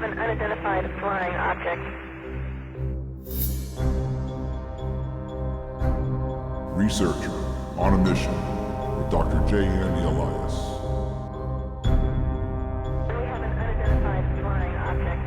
have an unidentified flying object. Researcher on a mission with Dr. J. Andy Elias. We have an unidentified flying object.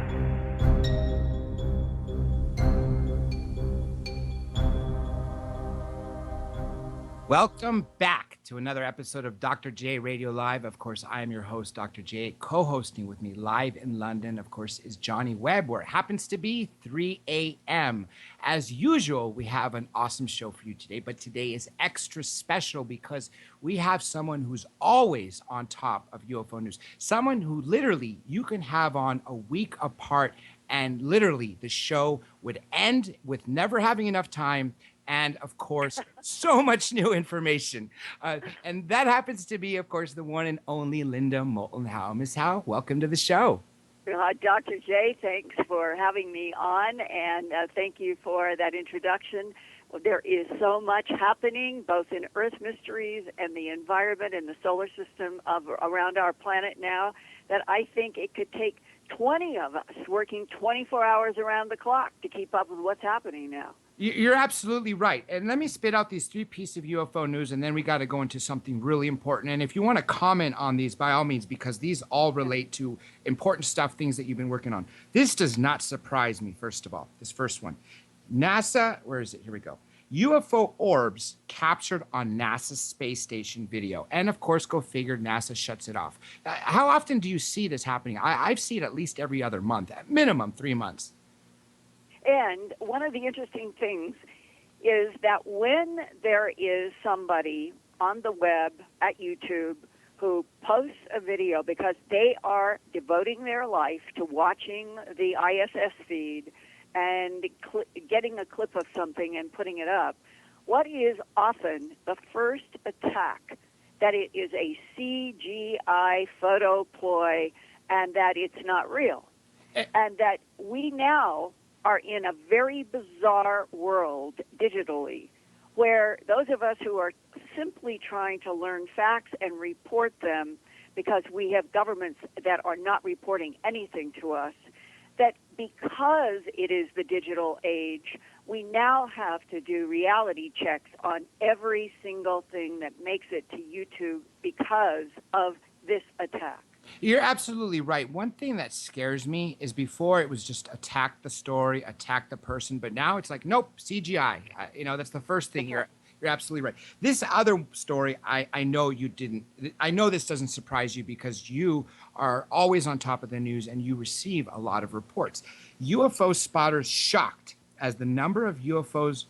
Welcome back to another episode of Dr. J Radio Live. Of course, I am your host, Dr. J. Co-hosting with me live in London, of course, is Johnny Webb, where it happens to be 3 a.m. As usual, we have an awesome show for you today, but today is extra special because we have someone who's always on top of UFO news, someone who literally you can have on a week apart, and literally the show would end with never having enough time. And, of course, so much new information. And that happens to be, of course, the one and only Linda Moulton Howe. Miss Howe, welcome to the show. Dr. J, thanks for having me on, and thank you for that introduction. Well, there is so much happening, both in Earth mysteries and the environment and the solar system around our planet now, that I think it could take 20 of us working 24 hours around the clock to keep up with what's happening now. You're absolutely right. And let me spit out these three pieces of UFO news, and then we got to go into something really important. And if you want to comment on these, by all means, because these all relate to important stuff, things that you've been working on. This does not surprise me, first of all. This first one. NASA, where is it? Here we go. UFO orbs captured on NASA's space station video. And, of course, go figure, NASA shuts it off. How often do you see this happening? I've seen it at least every other month, at minimum 3 months. And one of the interesting things is that when there is somebody on the web at YouTube who posts a video because they are devoting their life to watching the ISS feed and getting a clip of something and putting it up, what is often the first attack that it is a CGI photo ploy and that it's not real. And that we now are in a very bizarre world digitally where those of us who are simply trying to learn facts and report them because we have governments that are not reporting anything to us, that because it is the digital age, we now have to do reality checks on every single thing that makes it to YouTube because of this attack. You're absolutely right. One thing that scares me is before it was just attack the story, attack the person, but now it's like, nope, CGI. That's the first thing. You're absolutely right. This other story, I know you didn't. I know this doesn't surprise you because you are always on top of the news and you receive a lot of reports. UFO spotters shocked as the number of UFOs,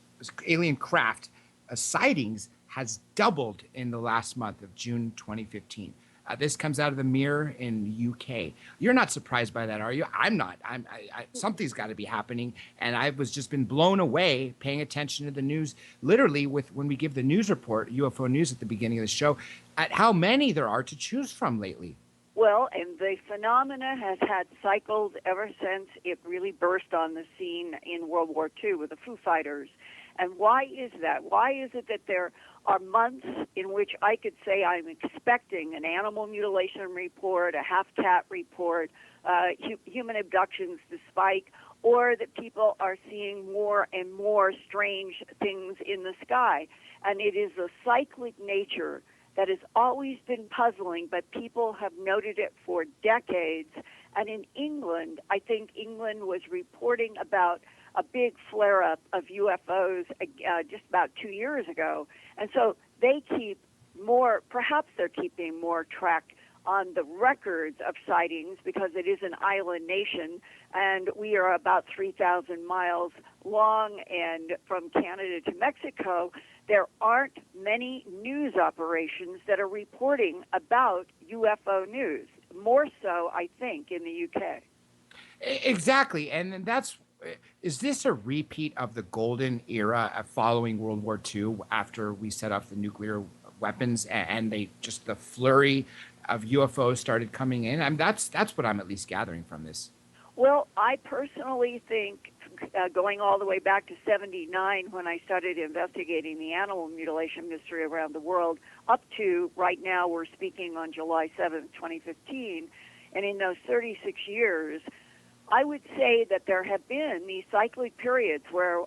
alien craft sightings has doubled in the last month of June 2015. This comes out of the Mirror in UK. You're not surprised by that, are you? I'm not. Something's got to be happening, and I was just been blown away paying attention to the news. Literally, when we give the news report, UFO news at the beginning of the show, at how many there are to choose from lately. Well, and the phenomena has had cycles ever since it really burst on the scene in World War II with the Foo Fighters. And why is that? Why is it that there are months in which I could say I'm expecting an animal mutilation report, a half-cat report, human abductions to spike, or that people are seeing more and more strange things in the sky? And it is a cyclic nature that has always been puzzling, but people have noted it for decades. And in England, I think England was reporting about a big flare-up of UFOs just about 2 years ago. And so they keep more, perhaps they're keeping more track on the records of sightings because it is an island nation, and we are about 3,000 miles long, and from Canada to Mexico, there aren't many news operations that are reporting about UFO news. More so, I think, in the UK. Exactly, and is this a repeat of the golden era following World War II after we set off the nuclear weapons and the flurry of UFOs started coming in? I mean, that's what I'm at least gathering from this. Well, I personally think going all the way back to 79 when I started investigating the animal mutilation mystery around the world, up to right now we're speaking on July 7th, 2015, and in those 36 years, I would say that there have been these cyclic periods where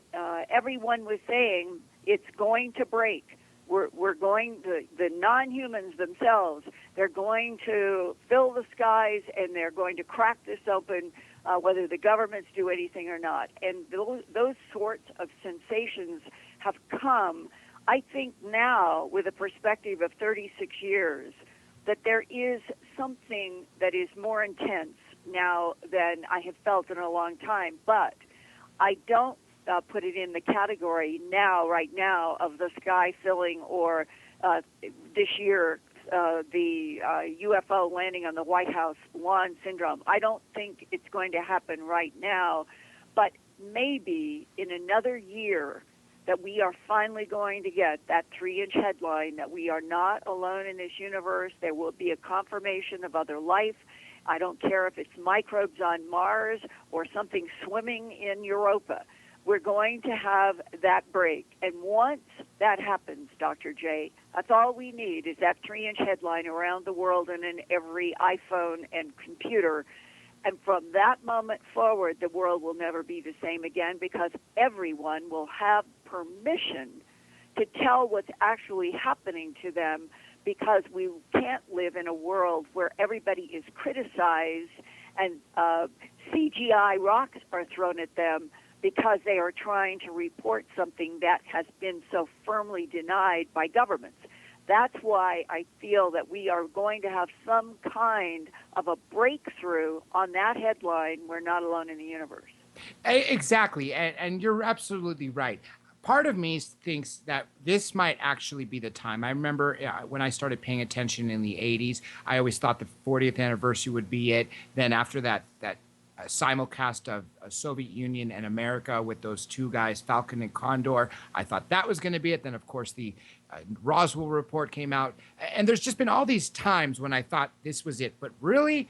everyone was saying it's going to break. We're going to, the non-humans themselves, they're going to fill the skies and they're going to crack this open, whether the governments do anything or not. And those sorts of sensations have come, I think now, with a perspective of 36 years, that there is something that is more intense now than I have felt in a long time. But I don't put it in the category right now, of the sky filling or this year the UFO landing on the White House lawn syndrome. I don't think it's going to happen right now, but maybe in another year that we are finally going to get that 3-inch headline that we are not alone in this universe. There will be a confirmation of other life. I don't care if it's microbes on Mars or something swimming in Europa. We're going to have that break. And once that happens, Dr. J, that's all we need is that 3-inch headline around the world and in every iPhone and computer. And from that moment forward, the world will never be the same again, because everyone will have permission to tell what's actually happening to them, because we can't live in a world where everybody is criticized and CGI rocks are thrown at them because they are trying to report something that has been so firmly denied by governments. That's why I feel that we are going to have some kind of a breakthrough on that headline, "We're not alone in the universe." Exactly, and you're absolutely right. Part of me thinks that this might actually be the time. I remember when I started paying attention in the 80s, I always thought the 40th anniversary would be it. Then after that simulcast of Soviet Union and America with those two guys, Falcon and Condor, I thought that was going to be it. Then, of course, the Roswell report came out. And there's just been all these times when I thought this was it. But really,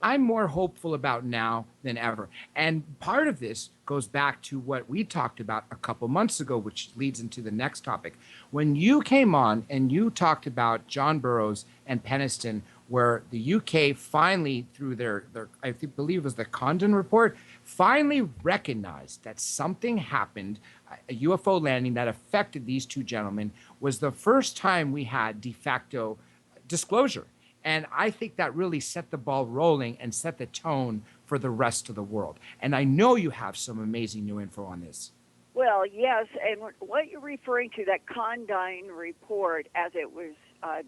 I'm more hopeful about now than ever. And part of this goes back to what we talked about a couple months ago, which leads into the next topic. When you came on and you talked about John Burroughs and Peniston, where the UK finally, through their I believe it was the Condon report, finally recognized that something happened, a UFO landing that affected these two gentlemen, was the first time we had de facto disclosure. And I think that really set the ball rolling and set the tone for the rest of the world. And I know you have some amazing new info on this. Well, yes, and what you're referring to, that Condon report, as it was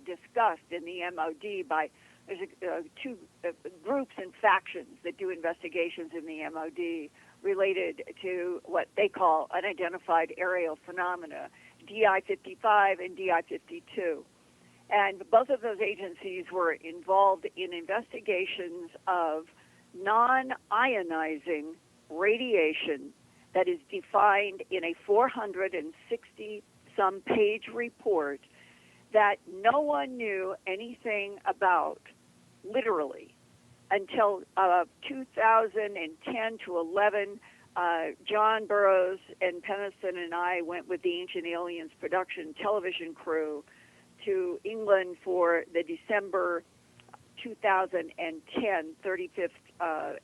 discussed in the MOD by there's two groups and factions that do investigations in the MOD related to what they call unidentified aerial phenomena, DI-55 and DI-52. And both of those agencies were involved in investigations of non-ionizing radiation that is defined in a 460-some page report that no one knew anything about, literally, until 2010 to 11. John Burroughs and Peniston and I went with the Ancient Aliens production television crew to England for the December 2010 35th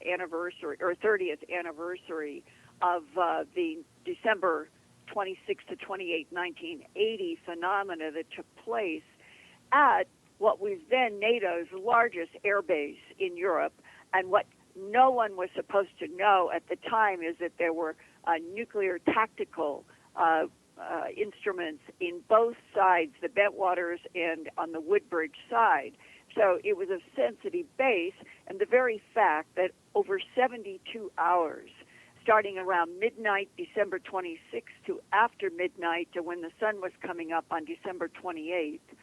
anniversary, or 30th anniversary of the December 26 to 28, 1980 phenomena that took place at what was then NATO's largest air base in Europe. And what no one was supposed to know at the time is that there were nuclear tactical instruments in both sides, the Bentwaters and on the Woodbridge side. So it was a sensitive base, and the very fact that over 72 hours, starting around midnight, December 26th, to after midnight, to when the sun was coming up on December 28th,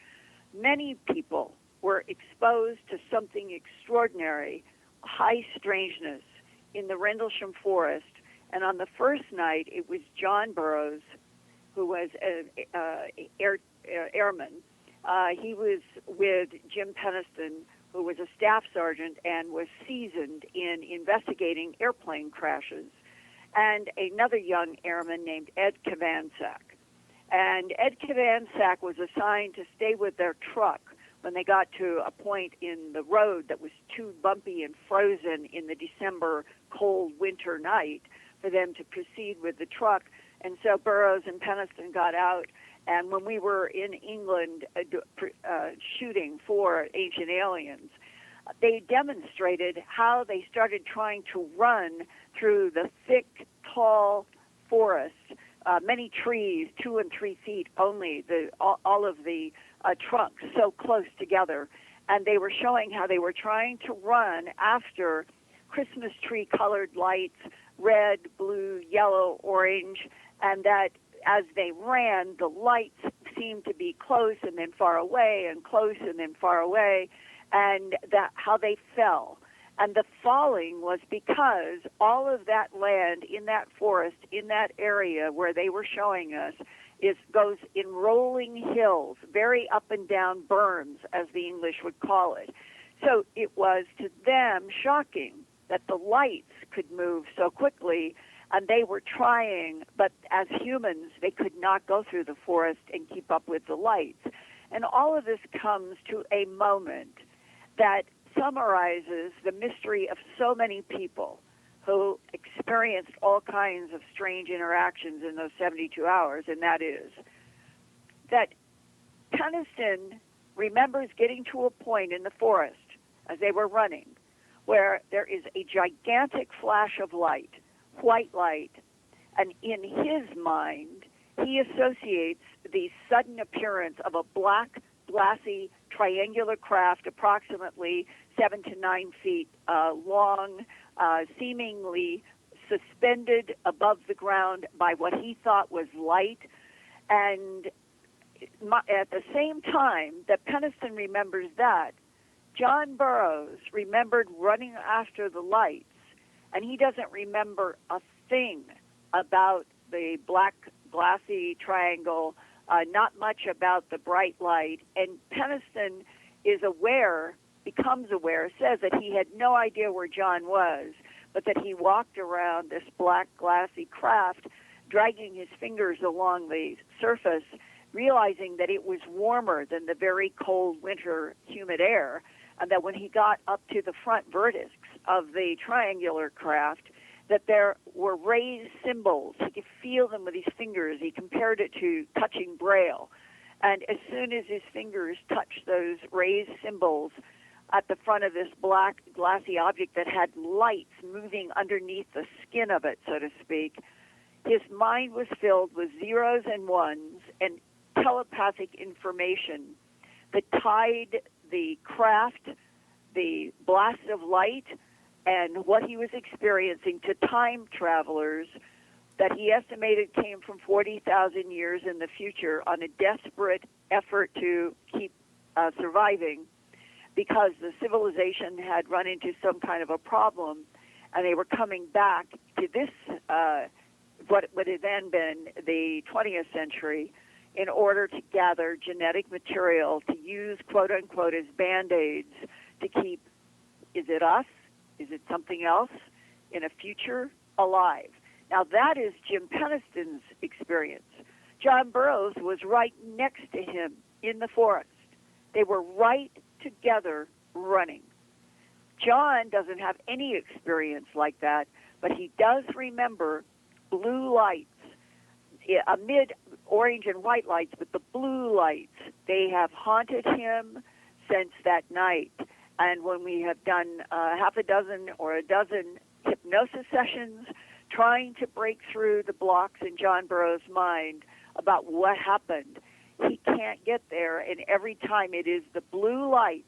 many people were exposed to something extraordinary, high strangeness in the Rendlesham Forest. And on the first night, it was John Burroughs, who was an airman. He was with Jim Peniston, who was a staff sergeant and was seasoned in investigating airplane crashes, and another young airman named Ed Kavansak. And Ed Kavansak was assigned to stay with their truck when they got to a point in the road that was too bumpy and frozen in the December cold winter night for them to proceed with the truck. And so Burroughs and Penniston got out, and when we were in England shooting for Ancient Aliens, they demonstrated how they started trying to run through the thick, tall forest, many trees, 2 and 3 feet only, all of the trunks so close together. And they were showing how they were trying to run after Christmas tree colored lights, red, blue, yellow, orange, and that as they ran, the lights seemed to be close and then far away and close and then far away, and that how they fell. And the falling was because all of that land in that forest, in that area where they were showing us, goes in rolling hills, very up and down berms, as the English would call it. So it was to them shocking that the lights could move so quickly, and they were trying, but as humans, they could not go through the forest and keep up with the lights. And all of this comes to a moment that summarizes the mystery of so many people who experienced all kinds of strange interactions in those 72 hours, and that is that Penniston remembers getting to a point in the forest as they were running where there is a gigantic flash of light, white light, and in his mind, he associates the sudden appearance of a black, glassy, triangular craft approximately 7 to 9 feet long, seemingly suspended above the ground by what he thought was light. And at the same time that Penniston remembers that, John Burroughs remembered running after the lights, and he doesn't remember a thing about the black glassy triangle, not much about the bright light. And Penniston is aware, becomes aware, says that he had no idea where John was, but that he walked around this black glassy craft, dragging his fingers along the surface, realizing that it was warmer than the very cold winter humid air, and that when he got up to the front vertex of the triangular craft, that there were raised symbols. He could feel them with his fingers. He compared it to touching Braille. And as soon as his fingers touched those raised symbols at the front of this black glassy object that had lights moving underneath the skin of it, so to speak, his mind was filled with zeros and ones and telepathic information that tied the craft, the blast of light, and what he was experiencing to time travelers that he estimated came from 40,000 years in the future on a desperate effort to keep surviving because the civilization had run into some kind of a problem, and they were coming back to this, what would have then been the 20th century, in order to gather genetic material to use, quote-unquote, as Band-Aids to keep, is it us, is it something else, in a future alive. Now, that is Jim Penniston's experience. John Burroughs was right next to him in the forest. They were right together running. John doesn't have any experience like that, but he does remember blue lights, amid orange and white lights, but the blue lights, they have haunted him since that night. And when we have done half a dozen or a dozen hypnosis sessions trying to break through the blocks in John Burroughs' mind about what happened, he can't get there, and every time it is the blue lights.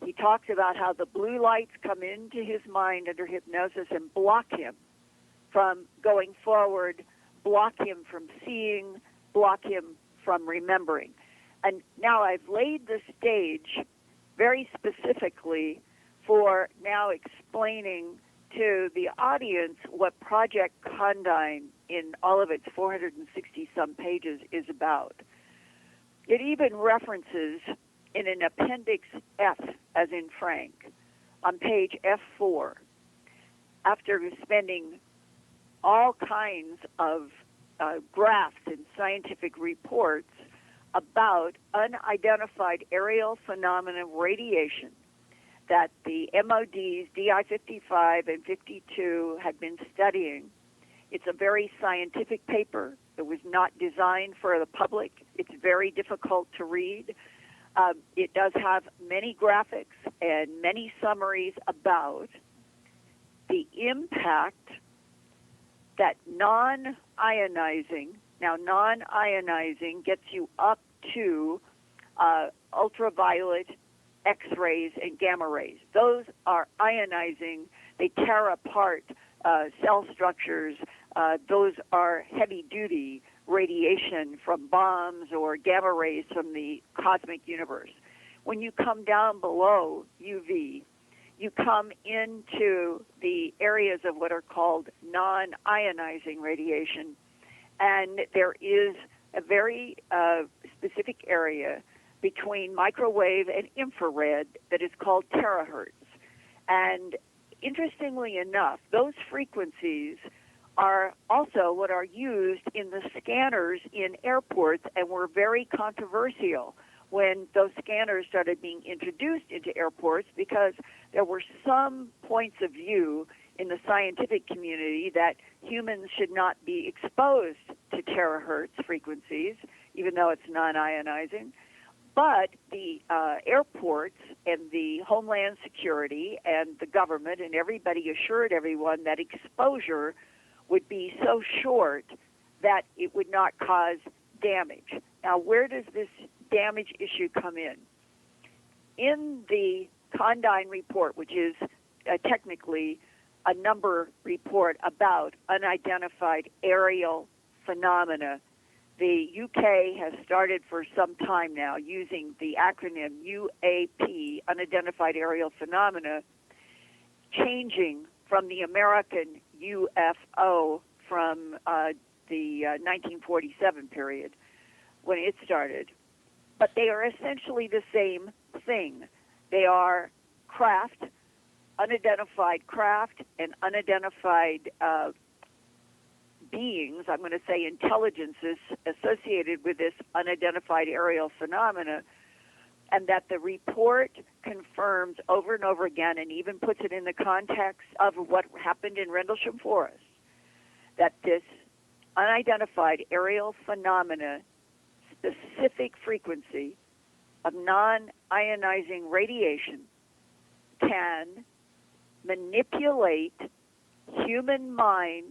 He talks about how the blue lights come into his mind under hypnosis and block him from going forward, block him from seeing, block him from remembering. And now I've laid the stage very specifically for now explaining to the audience what Project Condign in all of its 460-some pages is about. It even references in an Appendix F, as in Frank, on page F4, after spending all kinds of graphs and scientific reports about unidentified aerial phenomena radiation that the MODs DI 55 and 52 had been studying. It's a very scientific paper. It was not designed for the public. It's very difficult to read. It does have many graphics and many summaries about the impact that non-ionizing, now non-ionizing gets you up to ultraviolet X-rays and gamma rays. Those are ionizing. They tear apart cell structures. Those are heavy-duty radiation from bombs or gamma rays from the cosmic universe. When you come down below UV, you come into the areas of what are called non-ionizing radiation, and there is a very specific area between microwave and infrared that is called terahertz. And interestingly enough, those frequencies are also what are used in the scanners in airports and were very controversial when those scanners started being introduced into airports, because there were some points of view in the scientific community that humans should not be exposed to terahertz frequencies, even though it's non-ionizing. But the airports and the Homeland Security and the government and everybody assured everyone that exposure would be so short that it would not cause damage. Now, where does this damage issue come in? In the Condign report, which is technically a number report about unidentified aerial phenomena, the UK has started for some time now using the acronym UAP, Unidentified Aerial Phenomena, changing from the American UFO from the 1947 period when it started. But they are essentially the same thing. They are craft, unidentified craft, and unidentified beings, I'm going to say intelligences associated with this unidentified aerial phenomena, and that the report confirms over and over again and even puts it in the context of what happened in Rendlesham Forest, that this unidentified aerial phenomena specific frequency of non-ionizing radiation can manipulate human minds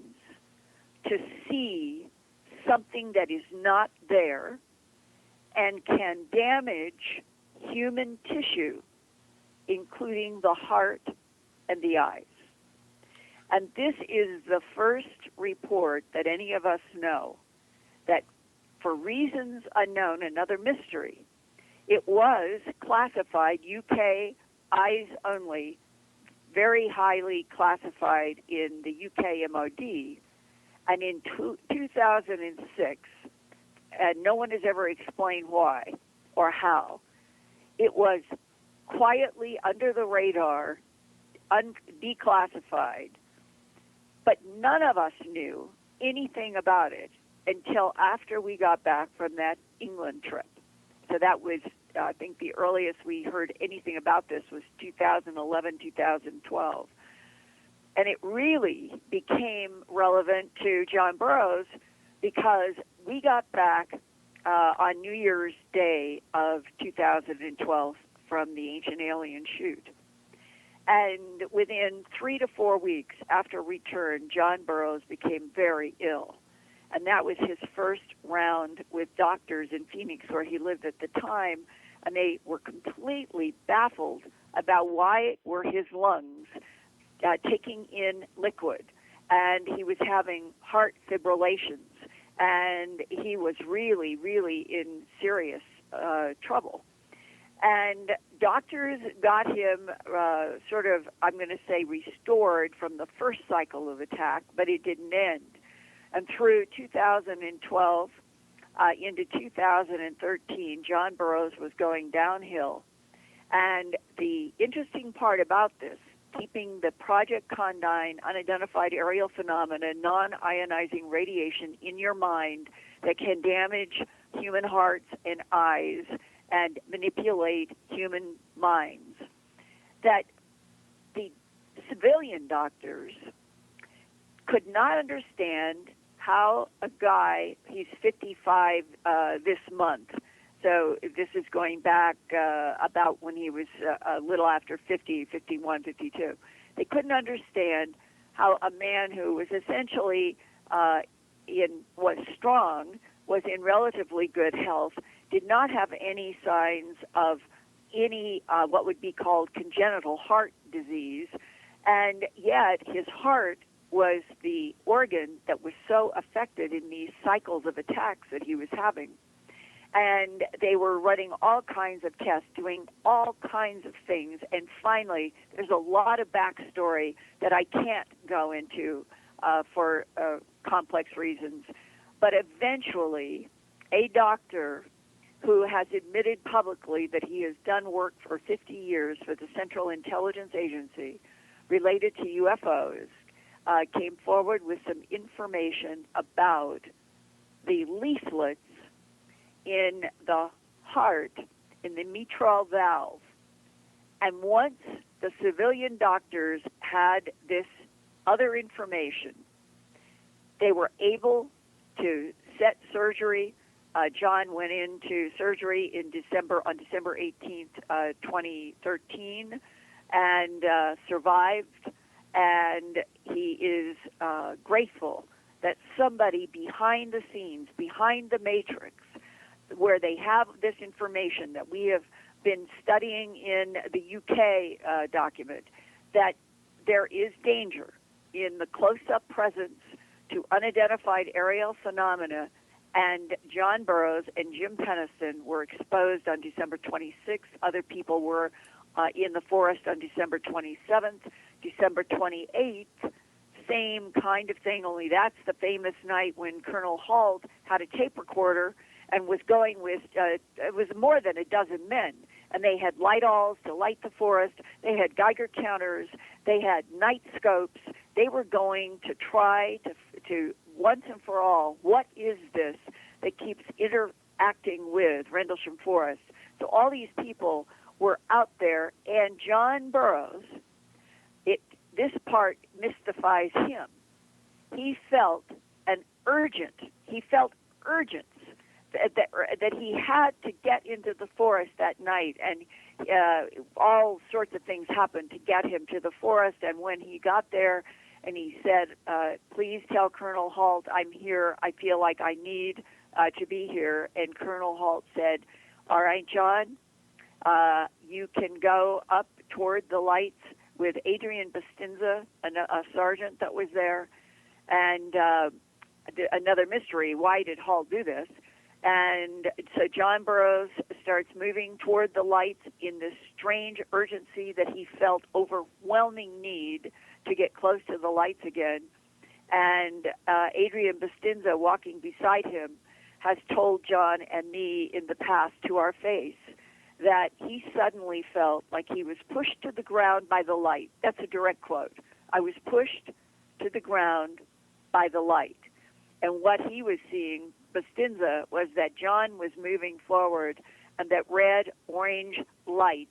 to see something that is not there and can damage human tissue, including the heart and the eyes. And this is the first report that any of us know that, for reasons unknown, another mystery, it was classified UK eyes only, very highly classified in the UK MOD. And in 2006, and no one has ever explained why or how, it was quietly under the radar, declassified, but none of us knew anything about it until after we got back from that England trip. So that was, I think the earliest we heard anything about this was 2011, 2012. And it really became relevant to John Burroughs because we got back on New Year's Day of 2012 from the Ancient Alien shoot. And within 3 to 4 weeks after return, John Burroughs became very ill. And that was his first round with doctors in Phoenix, where he lived at the time, and they were completely baffled about why it were his lungs taking in liquid, and he was having heart fibrillations, and he was really, really in serious trouble. And doctors got him sort of, I'm going to say, restored from the first cycle of attack, but it didn't end. And through 2012 into 2013, John Burroughs was going downhill. And the interesting part about this, keeping the Project Condign unidentified aerial phenomena, non-ionizing radiation in your mind that can damage human hearts and eyes and manipulate human minds. That the civilian doctors could not understand how a guy, he's 55 this month, so this is going back about when he was a little after 50, 51, 52. They couldn't understand how a man who was essentially was strong, was in relatively good health, did not have any signs of any what would be called congenital heart disease, and yet his heart was the organ that was so affected in these cycles of attacks that he was having. And they were running all kinds of tests, doing all kinds of things, and finally, there's a lot of backstory that I can't go into for complex reasons, but eventually, a doctor who has admitted publicly that he has done work for 50 years for the Central Intelligence Agency related to UFOs, came forward with some information about the leaflets in the heart, in the mitral valve. And once the civilian doctors had this other information, they were able to set surgery. John went into surgery on December 18th, 2013, and survived. And he is grateful that somebody behind the scenes, behind the matrix, where they have this information that we have been studying in the UK document, that there is danger in the close-up presence to unidentified aerial phenomena, and John Burroughs and Jim Penniston were exposed on December 26th. Other people were in the forest on December 27th. December 28th, same kind of thing, only that's the famous night when Colonel Halt had a tape recorder and was going with, it was more than a dozen men, and they had light-alls to light the forest, they had Geiger counters, they had night scopes, they were going to try to once and for all, what is this that keeps interacting with Rendlesham Forest? So all these people were out there, and John Burroughs, this part mystifies him. He felt urgence that he had to get into the forest that night, and all sorts of things happened to get him to the forest. And when he got there, and he said, please tell Colonel Halt I'm here, I feel like I need to be here. And Colonel Halt said, all right, John, you can go up toward the lights with Adrian Bustinza, a sergeant that was there. And another mystery, why did Halt do this? And so John Burroughs starts moving toward the lights in this strange urgency that he felt overwhelming need to get close to the lights again. And Adrian Bustinza, walking beside him, has told John and me in the past to our face that he suddenly felt like he was pushed to the ground by the light. That's a direct quote. I was pushed to the ground by the light. And what he was seeing, Bustinza, was that John was moving forward and that red, orange lights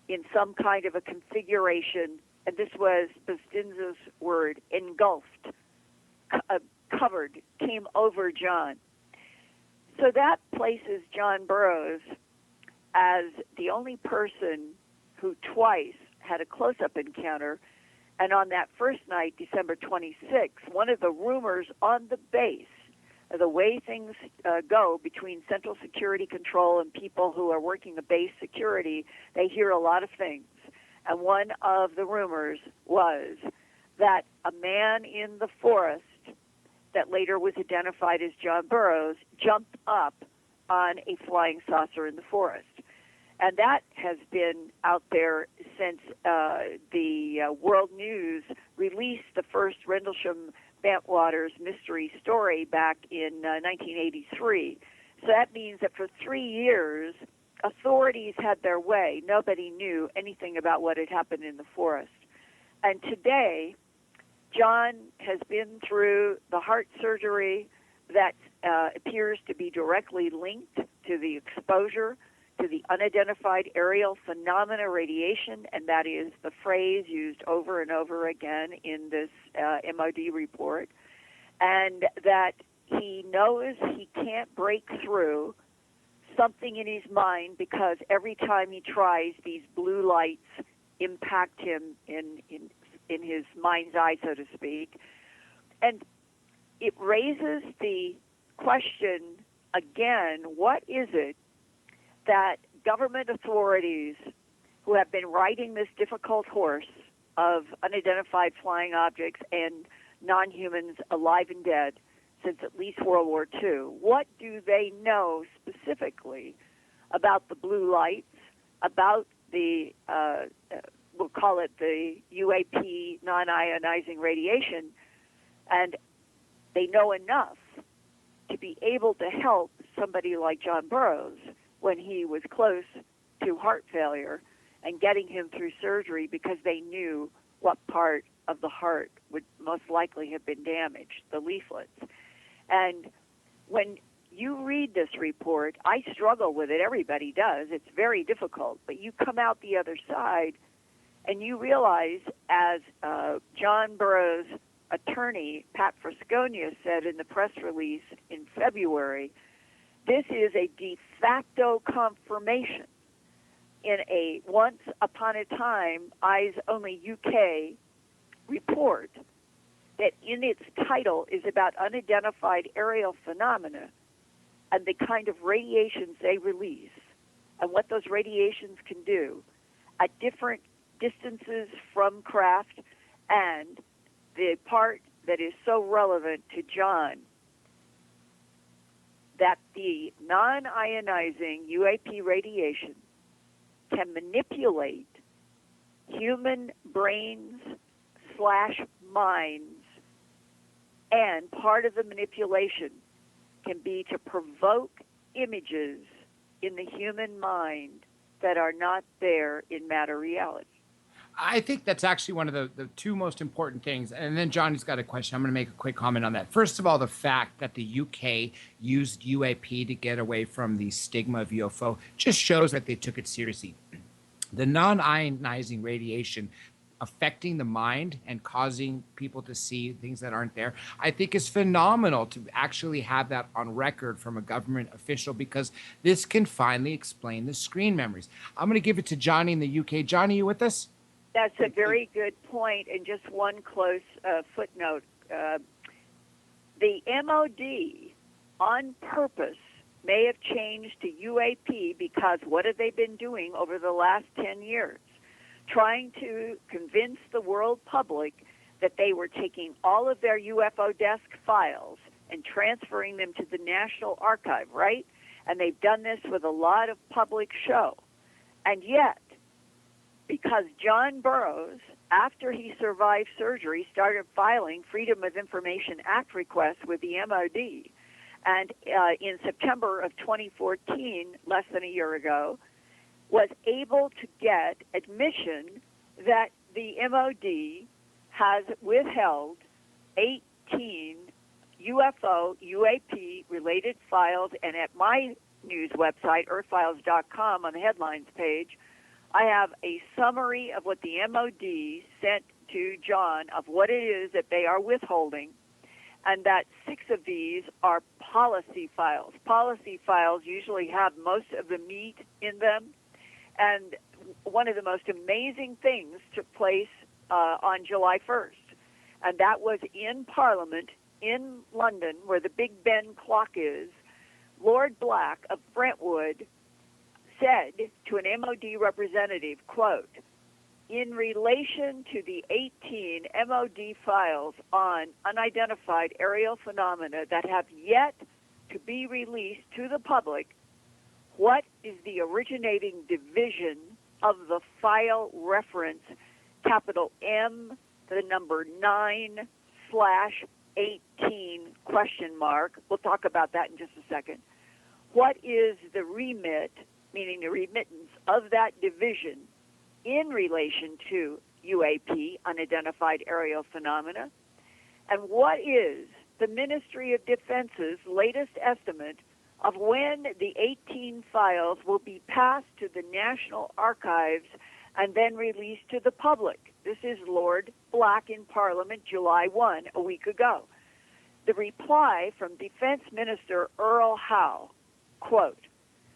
in some kind of a configuration, and this was Bustinza's word, engulfed, covered, came over John. So that places John Burroughs as the only person who twice had a close-up encounter. And on that first night, December 26th, one of the rumors on the base, the way things go between Central Security Control and people who are working the base security, they hear a lot of things. And one of the rumors was that a man in the forest that later was identified as John Burroughs jumped up on a flying saucer in the forest. And that has been out there since the World News released the first Rendlesham Bantwaters mystery story back in 1983. So that means that for 3 years, authorities had their way. Nobody knew anything about what had happened in the forest. And today, John has been through the heart surgery, that appears to be directly linked to the exposure to the unidentified aerial phenomena radiation, and that is the phrase used over and over again in this MOD report, and that he knows he can't break through something in his mind because every time he tries, these blue lights impact him in his mind's eye, so to speak. And it raises the question again, what is it that government authorities who have been riding this difficult horse of unidentified flying objects and non-humans alive and dead since at least World War II, what do they know specifically about the blue lights, about the, we'll call it the UAP, non-ionizing radiation, and they know enough to be able to help somebody like John Burroughs when he was close to heart failure and getting him through surgery because they knew what part of the heart would most likely have been damaged, the leaflets. And when you read this report, I struggle with it. Everybody does. It's very difficult. But you come out the other side and you realize, as John Burroughs' attorney, Pat Frasconia, said in the press release in February, this is a de facto confirmation in a once upon a time Eyes Only UK report that in its title is about unidentified aerial phenomena and the kind of radiations they release and what those radiations can do at different distances from craft, and the part that is so relevant to John, that the non-ionizing UAP radiation can manipulate human brains / minds, and part of the manipulation can be to provoke images in the human mind that are not there in matter reality. I think that's actually one of the two most important things. And then Johnny's got a question. I'm going to make a quick comment on that. First of all, the fact that the UK used UAP to get away from the stigma of UFO just shows that they took it seriously. The non-ionizing radiation affecting the mind and causing people to see things that aren't there, I think is phenomenal to actually have that on record from a government official, because this can finally explain the screen memories. I'm going to give it to Johnny in the UK. Johnny, you with us? That's a very good point, and just one close footnote. The MOD, on purpose, may have changed to UAP because what have they been doing over the last 10 years? Trying to convince the world public that they were taking all of their UFO desk files and transferring them to the National Archive, right? And they've done this with a lot of public show. And yet, because John Burroughs, after he survived surgery, started filing Freedom of Information Act requests with the MOD. And in September of 2014, less than a year ago, was able to get admission that the MOD has withheld 18 UFO, UAP-related files. And at my news website, earthfiles.com, on the headlines page, I have a summary of what the MOD sent to John of what it is that they are withholding, and that 6 of these are policy files. Policy files usually have most of the meat in them, and one of the most amazing things took place on July 1st, and that was in Parliament in London, where the Big Ben clock is. Lord Black of Brentwood said to an MOD representative, quote, in relation to the 18 MOD files on unidentified aerial phenomena that have yet to be released to the public, what is the originating division of the file reference, capital M, the number 9/18 question mark? We'll talk about that in just a second. What is the remit, meaning the remittance of that division in relation to UAP, unidentified aerial phenomena? And what is the Ministry of Defense's latest estimate of when the 18 files will be passed to the National Archives and then released to the public. This is Lord Black in Parliament, July 1, a week ago. The reply from Defense Minister Earl Howe, quote,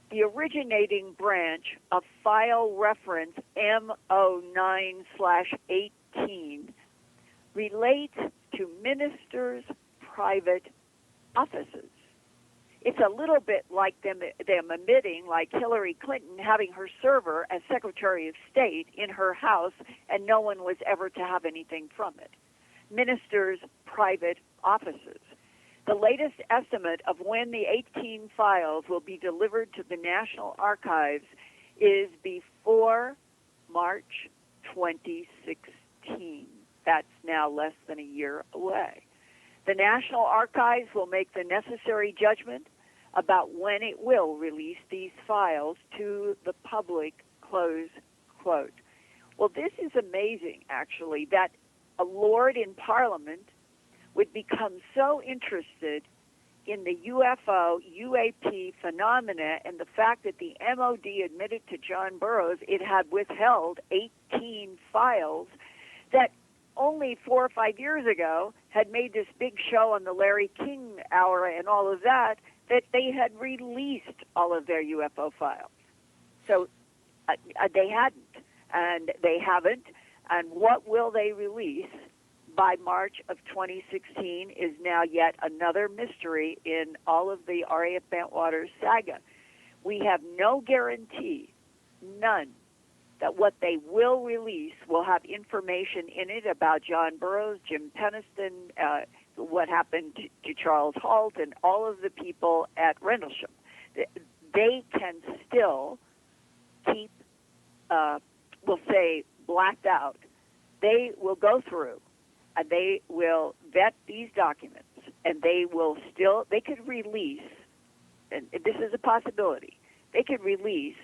"The originating branch of file reference M09/18 relates to ministers' private offices." It's a little bit like them admitting, like Hillary Clinton having her server as Secretary of State in her house and no one was ever to have anything from it. Ministers' private offices. The latest estimate of when the 18 files will be delivered to the National Archives is before March 2016. That's now less than a year away. The National Archives will make the necessary judgment about when it will release these files to the public, close quote. Well, this is amazing, actually, that a lord in Parliament would become so interested in the UFO, UAP phenomena and the fact that the MOD admitted to John Burroughs it had withheld 18 files that only 4 or 5 years ago had made this big show on the Larry King Hour and all of that they had released all of their UFO files. So they hadn't, and they haven't, and what will they release by March of 2016 is now yet another mystery in all of the R.A.F. Bentwaters saga. We have no guarantee, none, that what they will release will have information in it about John Burroughs, Jim Penniston, what happened to Charles Halt, and all of the people at Rendlesham. They can still keep, we'll say, blacked out. They will go through, and they will vet these documents, and they could release, and this is a possibility, they could release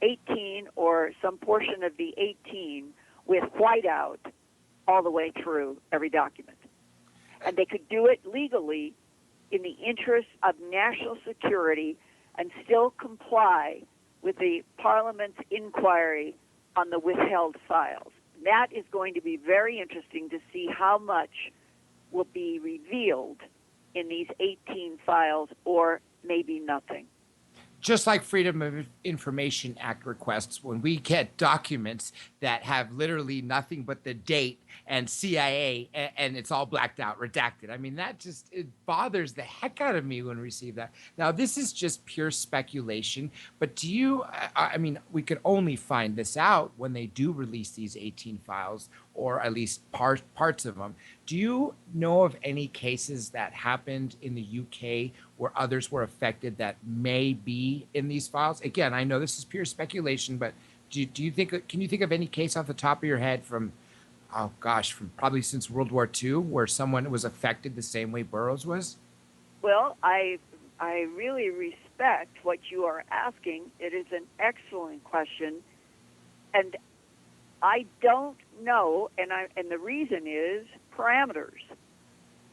18 or some portion of the 18 with whiteout all the way through every document. And they could do it legally in the interest of national security and still comply with the Parliament's inquiry on the withheld files. That is going to be very interesting to see how much will be revealed in these 18 files or maybe nothing. Just like Freedom of Information Act requests, when we get documents that have literally nothing but the date and CIA and it's all blacked out, redacted. I mean, it bothers the heck out of me when we receive that. Now, this is just pure speculation, but we could only find this out when they do release these 18 files, or at least parts of them. Do you know of any cases that happened in the UK where others were affected that may be in these files? Again, I know this is pure speculation, but can you think of any case off the top of your head from probably since World War II where someone was affected the same way Burroughs was? Well, I really respect what you are asking. It is an excellent question, and I don't know, and the reason is parameters.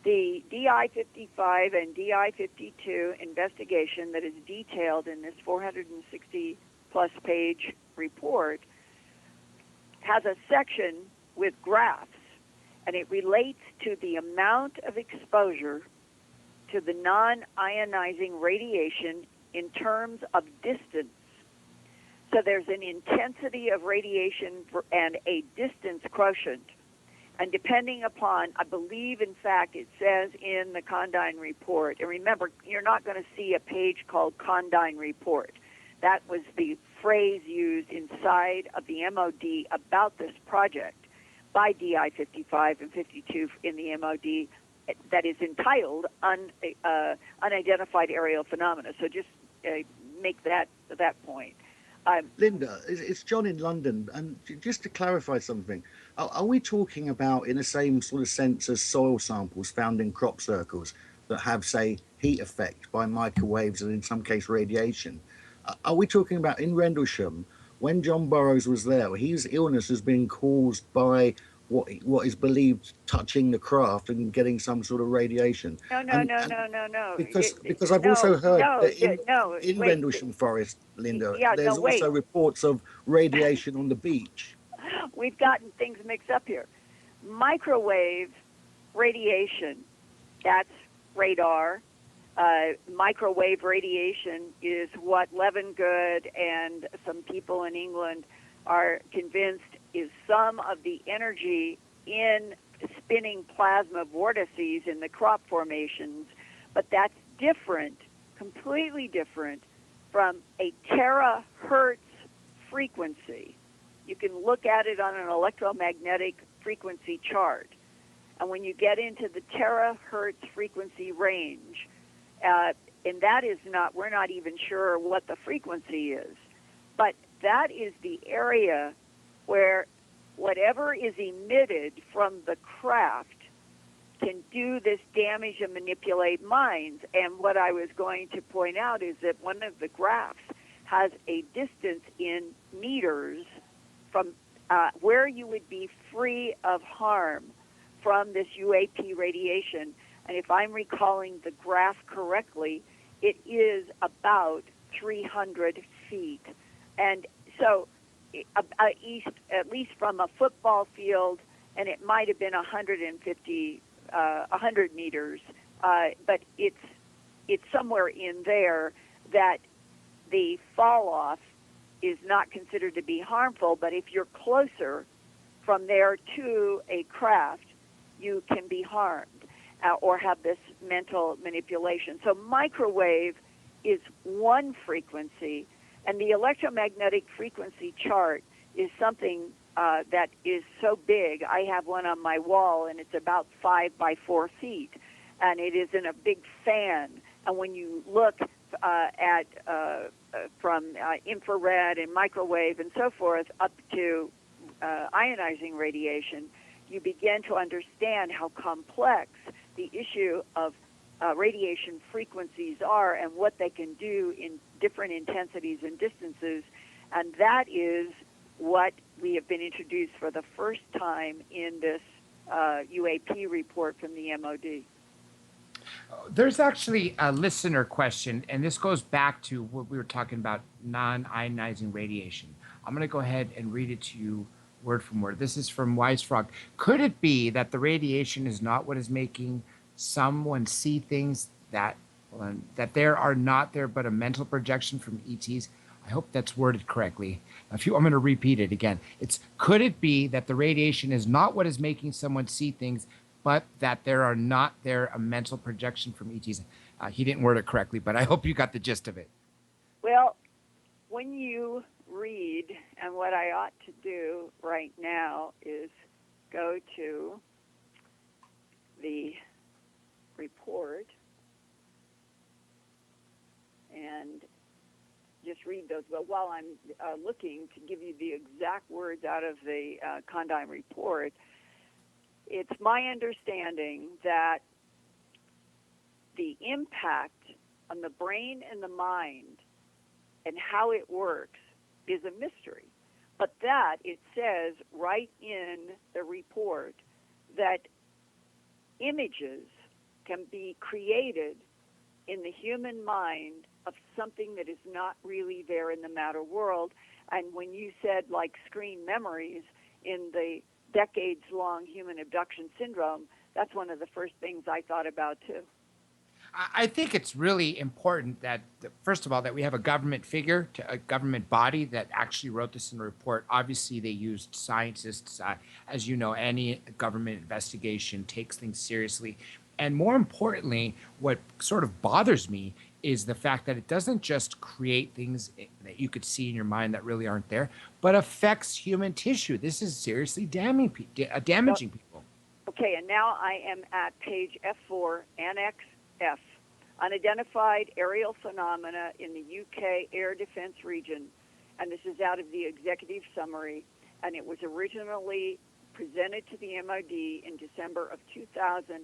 The DI-55 and DI-52 investigation that is detailed in this 460-plus page report has a section with graphs, and it relates to the amount of exposure to the non-ionizing radiation in terms of distance. So there's an intensity of radiation and a distance quotient. And depending upon, I believe, in fact, it says in the Condign report, and remember, you're not going to see a page called Condign report. That was the phrase used inside of the MOD about this project by DI-55 and 52 in the MOD that is entitled Unidentified Aerial Phenomena. So just make that point. Linda, it's John in London, and just to clarify something, are we talking about in the same sort of sense as soil samples found in crop circles that have, say, heat effect by microwaves and in some case radiation? Are we talking about in Rendlesham, when John Burroughs was there, his illness has been caused by what is believed touching the craft and getting some sort of radiation. No. Because I've No, also heard no, that no. in Wait. Rendlesham Forest, Linda, Yeah, no, there's wait. also reports of radiation on the beach. We've gotten things mixed up here. Microwave radiation, that's radar. Microwave radiation is what Levengood and some people in England are convinced is some of the energy in spinning plasma vortices in the crop formations, but that's different, completely different from a terahertz frequency. You can look at it on an electromagnetic frequency chart. And when you get into the terahertz frequency range, and that is not, we're not even sure what the frequency is, but that is the area where whatever is emitted from the craft can do this damage and manipulate minds. And what I was going to point out is that one of the graphs has a distance in meters from where you would be free of harm from this UAP radiation. And if I'm recalling the graph correctly, it is about 300 feet. And so at least from a football field, and it might have been 100 meters, but it's somewhere in there that the fall off is not considered to be harmful. But if you're closer from there to a craft, you can be harmed or have this mental manipulation. So microwave is one frequency, and the electromagnetic frequency chart is something that is so big. I have one on my wall, and it's about 5 by 4 feet, and it is in a big fan. And when you look at from infrared and microwave and so forth up to ionizing radiation, you begin to understand how complex the issue of radiation frequencies are and what they can do in different intensities and distances. And that is what we have been introduced for the first time in this UAP report from the MOD. There's actually a listener question, and this goes back to what we were talking about, non-ionizing radiation. I'm going to go ahead and read it to you word from word. This is from Wise Frog. Could it be that the radiation is not what is making someone see things that there are not there, but a mental projection from ETs? I hope that's worded correctly. I'm going to repeat it again. It's, could it be that the radiation is not what is making someone see things, but that there are not there a mental projection from ETs? He didn't word it correctly, but I hope you got the gist of it. Well, when you read, and what I ought to do right now is go to the report and just read those. But while I'm looking to give you the exact words out of the Condign report, it's my understanding that the impact on the brain and the mind and how it works is a mystery. But that, it says right in the report that images can be created in the human mind of something that is not really there in the matter world. And when you said like screen memories in the decades-long human abduction syndrome, that's one of the first things I thought about too. I think it's really important that, first of all, that we have a government figure, a government body that actually wrote this in the report. Obviously, they used scientists. As you know, any government investigation takes things seriously. And more importantly, what sort of bothers me is the fact that it doesn't just create things that you could see in your mind that really aren't there, but affects human tissue. This is seriously damaging people. Okay, and now I am at page F4, Annex F, unidentified aerial phenomena in the UK air defense region. And this is out of the executive summary, and it was originally presented to the MOD in December of 2000,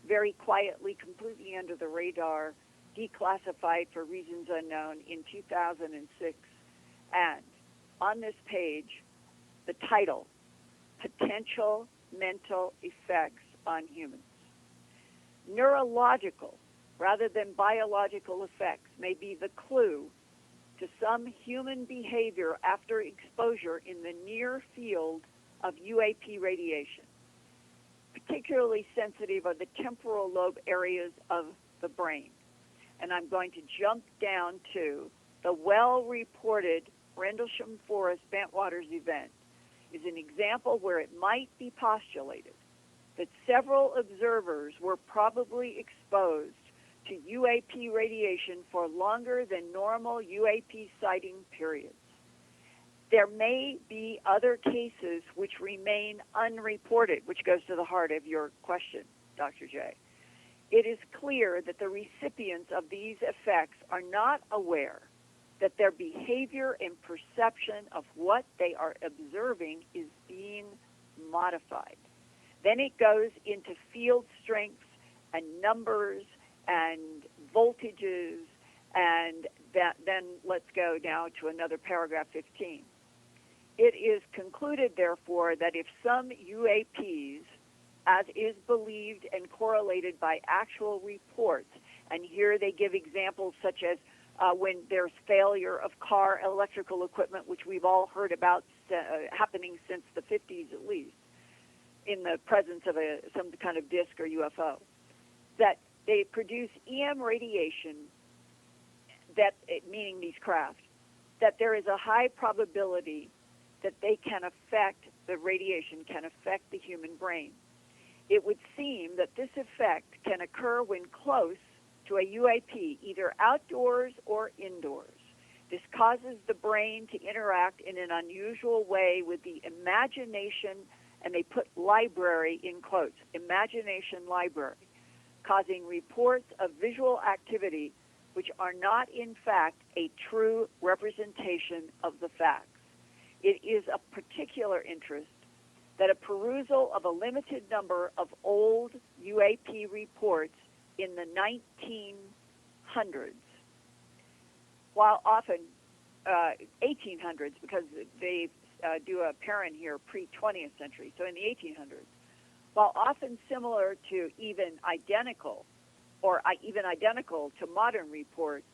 very quietly, completely under the radar, declassified for reasons unknown in 2006. And on this page, the title, Potential mental effects on humans. Neurological, rather than biological effects, may be the clue to some human behavior after exposure in the near field of UAP radiation. Particularly sensitive are the temporal lobe areas of the brain. And I'm going to jump down to the well-reported Rendlesham Forest Bentwaters event is an example where it might be postulated that several observers were probably exposed to UAP radiation for longer than normal UAP sighting periods. There may be other cases which remain unreported, which goes to the heart of your question, Dr. J. It is clear that the recipients of these effects are not aware that their behavior and perception of what they are observing is being modified. Then it goes into field strengths and numbers and voltages, and then let's go now to another paragraph 15. It is concluded, therefore, that if some UAPs, as is believed and correlated by actual reports, and here they give examples such as when there's failure of car electrical equipment, which we've all heard about happening since the 50s at least, in the presence of some kind of disc or UFO, that they produce EM radiation, that meaning these craft, that there is a high probability that they can affect, the radiation can affect the human brain. It would seem that this effect can occur when close to a UAP, either outdoors or indoors. This causes the brain to interact in an unusual way with the imagination, and they put library in quotes, imagination library, causing reports of visual activity which are not in fact a true representation of the facts. It is of particular interest that a perusal of a limited number of old UAP reports in the 1900s, while often 1800s, because they do a parent here pre-20th century, so in the 1800s, while often similar to even identical to modern reports,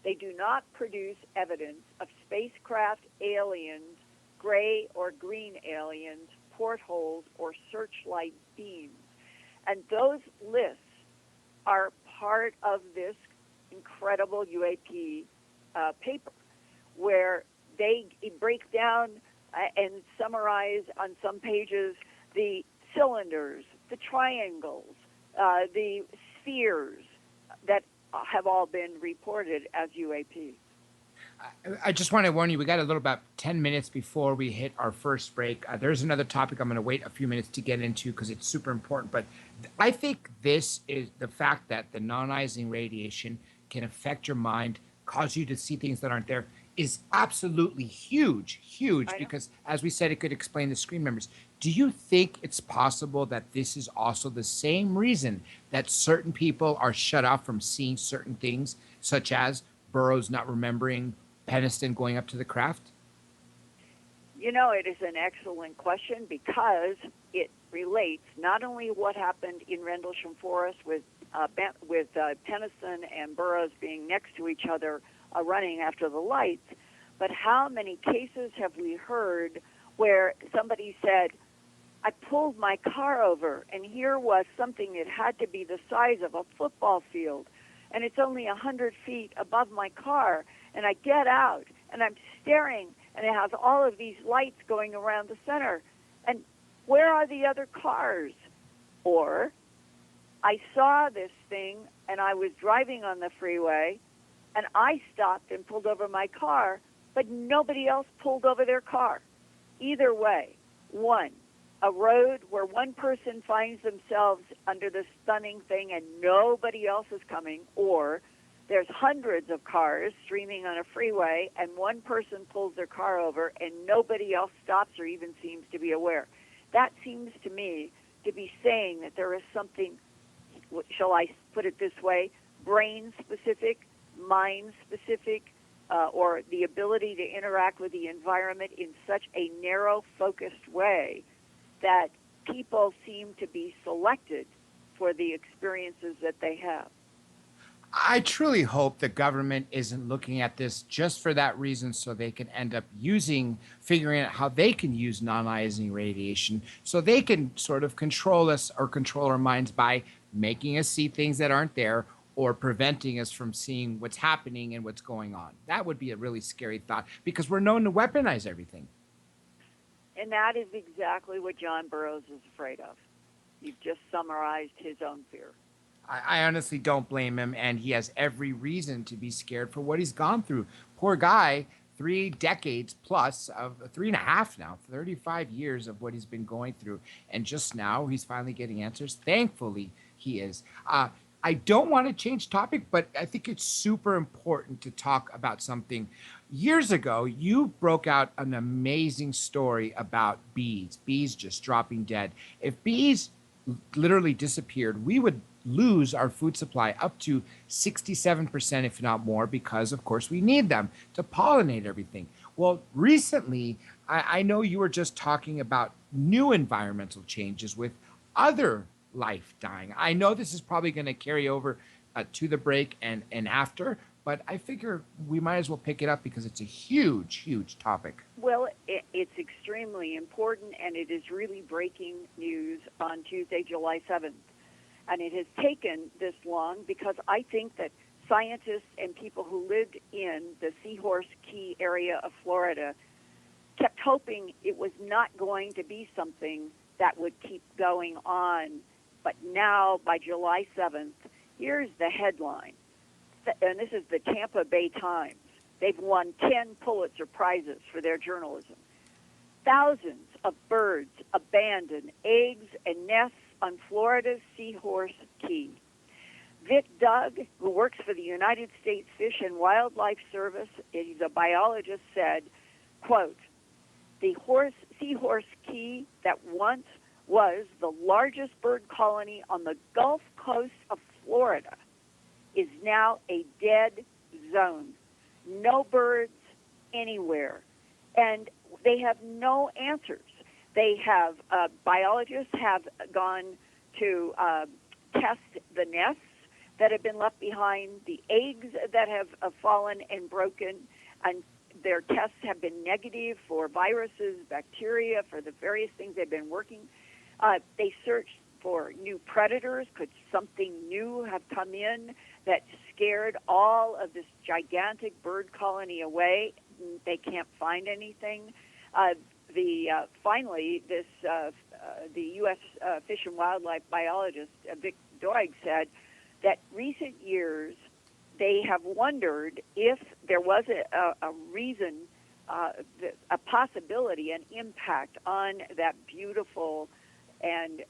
they do not produce evidence of spacecraft aliens, gray or green aliens, portholes, or searchlight beams. And those lists are part of this incredible UAP paper, where they break down and summarize on some pages the cylinders, the triangles, the spheres that have all been reported as UAP. I just want to warn you, we got a little about 10 minutes before we hit our first break. There's another topic I'm going to wait a few minutes to get into because it's super important. But I think this is the fact that the non-ionizing radiation can affect your mind, cause you to see things that aren't there, is absolutely huge, because as we said, it could explain the screen members. Do you think it's possible that this is also the same reason that certain people are shut off from seeing certain things, such as Burroughs not remembering Peniston going up to the craft? You know, it is an excellent question because it relates not only what happened in Rendlesham Forest with Peniston and Burroughs being next to each other running after the lights, but how many cases have we heard where somebody said, I pulled my car over, and here was something that had to be the size of a football field, and it's only 100 feet above my car, and I get out, and I'm staring, and it has all of these lights going around the center, and where are the other cars? Or, I saw this thing, and I was driving on the freeway, and I stopped and pulled over my car, but nobody else pulled over their car. Either way, one, a road where one person finds themselves under this stunning thing and nobody else is coming, or there's hundreds of cars streaming on a freeway and one person pulls their car over and nobody else stops or even seems to be aware. That seems to me to be saying that there is something, shall I put it this way, brain-specific, mind-specific, or the ability to interact with the environment in such a narrow, focused way that people seem to be selected for the experiences that they have. I truly hope the government isn't looking at this just for that reason, so they can end up figuring out how they can use non-ionizing radiation, so they can sort of control us or control our minds by making us see things that aren't there or preventing us from seeing what's happening and what's going on. That would be a really scary thought because we're known to weaponize everything. And that is exactly what John Burroughs is afraid of. You've just summarized his own fear. I honestly don't blame him, and he has every reason to be scared for what he's gone through. Poor guy, 3 decades plus of 3.5 now, 35 years of what he's been going through. And just now he's finally getting answers. Thankfully, he is. I don't want to change topic, but I think it's super important to talk about something. Years ago, you broke out an amazing story about bees just dropping dead. If bees literally disappeared, we would lose our food supply up to 67%, if not more, because, of course, we need them to pollinate everything. Well, recently, I know you were just talking about new environmental changes with other life dying. I know this is probably going to carry over to the break and after, but I figure we might as well pick it up because it's a huge, huge topic. Well, it's extremely important, and it is really breaking news on Tuesday, July 7th. And it has taken this long because I think that scientists and people who lived in the Seahorse Key area of Florida kept hoping it was not going to be something that would keep going on. But now, by July 7th, here's the headline. And this is the Tampa Bay Times. They've won 10 Pulitzer Prizes for their journalism. Thousands of birds abandon eggs and nests on Florida's Seahorse Key. Vic Doug, who works for the United States Fish and Wildlife Service, he's a biologist, said, quote, the Seahorse Key that once was the largest bird colony on the Gulf Coast of Florida is now a dead zone. No birds anywhere. And they have no answers. They have, biologists have gone to test the nests that have been left behind, the eggs that have fallen and broken, and their tests have been negative for viruses, bacteria, for the various things they've been working. They searched for new predators. Could something new have come in that scared all of this gigantic bird colony away? They can't find anything. Finally, the U.S. Fish and Wildlife biologist Vic Doig said that recent years they have wondered if there was a reason, a possibility, an impact on that beautiful and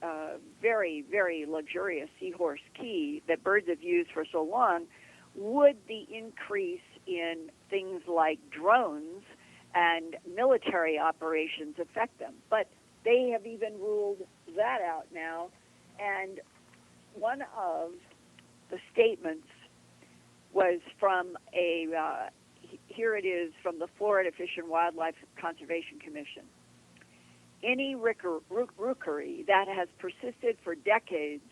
very, very luxurious Seahorse Key that birds have used for so long. Would the increase in things like drones and military operations affect them? But they have even ruled that out now. And one of the statements was from here it is from the Florida Fish and Wildlife Conservation Commission. Any rookery that has persisted for decades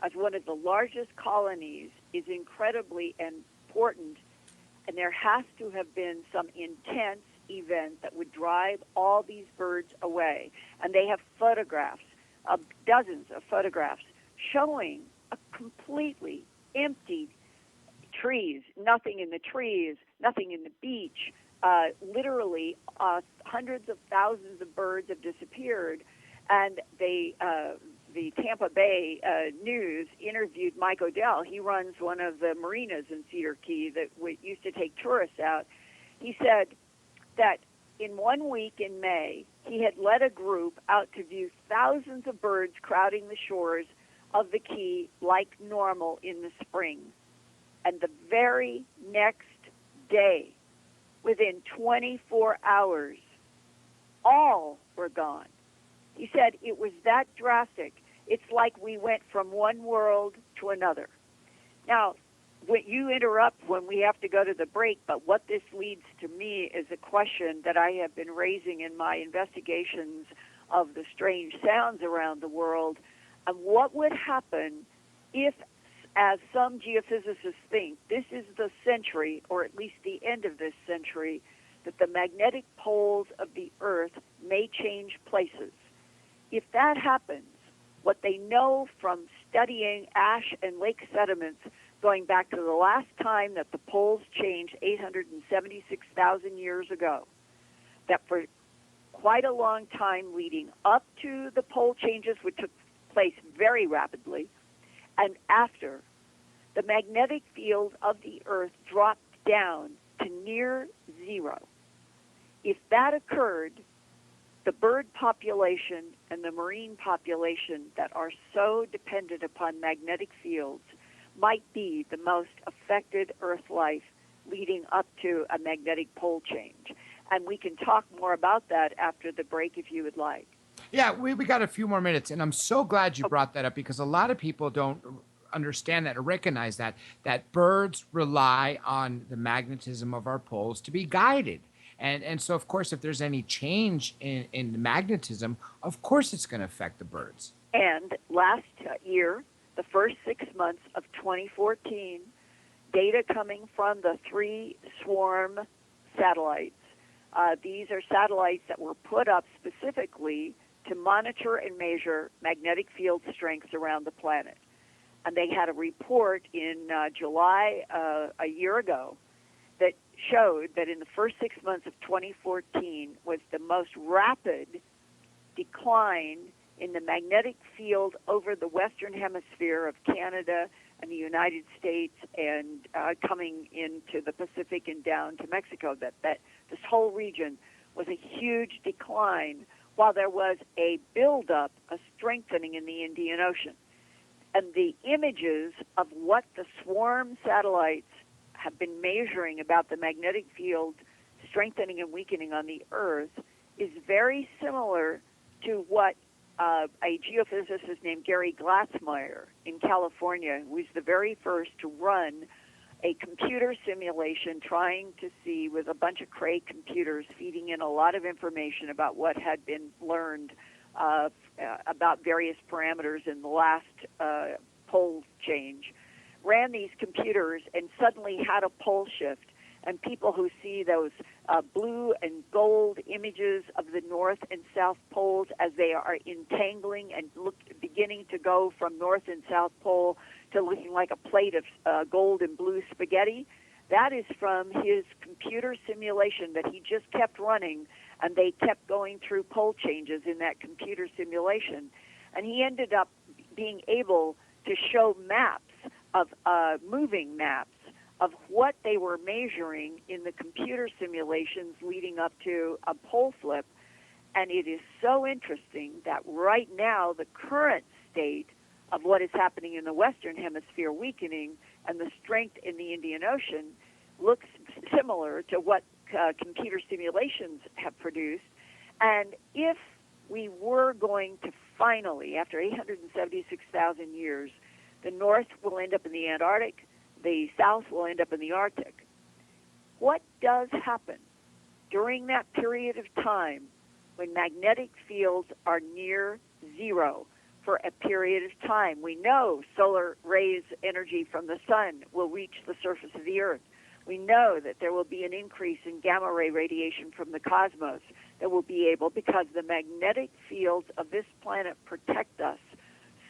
as one of the largest colonies is incredibly important, and there has to have been some intense event that would drive all these birds away. And they have photographs, dozens of photographs, showing a completely empty trees, nothing in the trees, nothing in the beach. Literally, hundreds of thousands of birds have disappeared. And the Tampa Bay News interviewed Mike Odell. He runs one of the marinas in Cedar Key that used to take tourists out. He said that in 1 week in May, he had led a group out to view thousands of birds crowding the shores of the Key like normal in the spring. And the very next day, within 24 hours, all were gone. He said it was that drastic. It's like we went from one world to another. Now, when you interrupt when we have to go to the break, but what this leads to me is a question that I have been raising in my investigations of the strange sounds around the world. And what would happen if, as some geophysicists think, this is the century, or at least the end of this century, that the magnetic poles of the Earth may change places. If that happens, what they know from studying ash and lake sediments going back to the last time that the poles changed 876,000 years ago, that for quite a long time leading up to the pole changes, which took place very rapidly, and after, the magnetic field of the Earth dropped down to near zero. If that occurred, the bird population and the marine population that are so dependent upon magnetic fields might be the most affected Earth life leading up to a magnetic pole change. And we can talk more about that after the break if you would like. Yeah, we got a few more minutes, and I'm so glad you brought that up because a lot of people don't understand that or recognize that birds rely on the magnetism of our poles to be guided. And so, of course, if there's any change in the magnetism, of course it's going to affect the birds. And last year, the first 6 months of 2014, data coming from the 3 swarm satellites. These are satellites that were put up specifically to monitor and measure magnetic field strengths around the planet. And they had a report in July a year ago that showed that in the first 6 months of 2014 was the most rapid decline in the magnetic field over the western hemisphere of Canada and the United States and coming into the Pacific and down to Mexico, that this whole region was a huge decline while there was a buildup, a strengthening in the Indian Ocean. And the images of what the swarm satellites have been measuring about the magnetic field strengthening and weakening on the Earth is very similar to what a geophysicist named Gary Glatzmeyer in California, who was the very first to run a computer simulation trying to see with a bunch of Cray computers feeding in a lot of information about what had been learned about various parameters in the last pole change, ran these computers and suddenly had a pole shift. And people who see those blue and gold images of the North and South poles as they are entangling and beginning to go from North and South Pole to looking like a plate of gold and blue spaghetti, that is from his computer simulation that he just kept running, and they kept going through pole changes in that computer simulation. And he ended up being able to show maps of moving maps of what they were measuring in the computer simulations leading up to a pole flip. And it is so interesting that right now the current state of what is happening in the Western Hemisphere weakening and the strength in the Indian Ocean looks similar to what computer simulations have produced. And if we were going to finally, after 876,000 years, the North will end up in the Antarctic, the South will end up in the Arctic. What does happen during that period of time when magnetic fields are near zero for a period of time? We know solar rays energy from the sun will reach the surface of the Earth. We know that there will be an increase in gamma ray radiation from the cosmos that will be able, because the magnetic fields of this planet protect us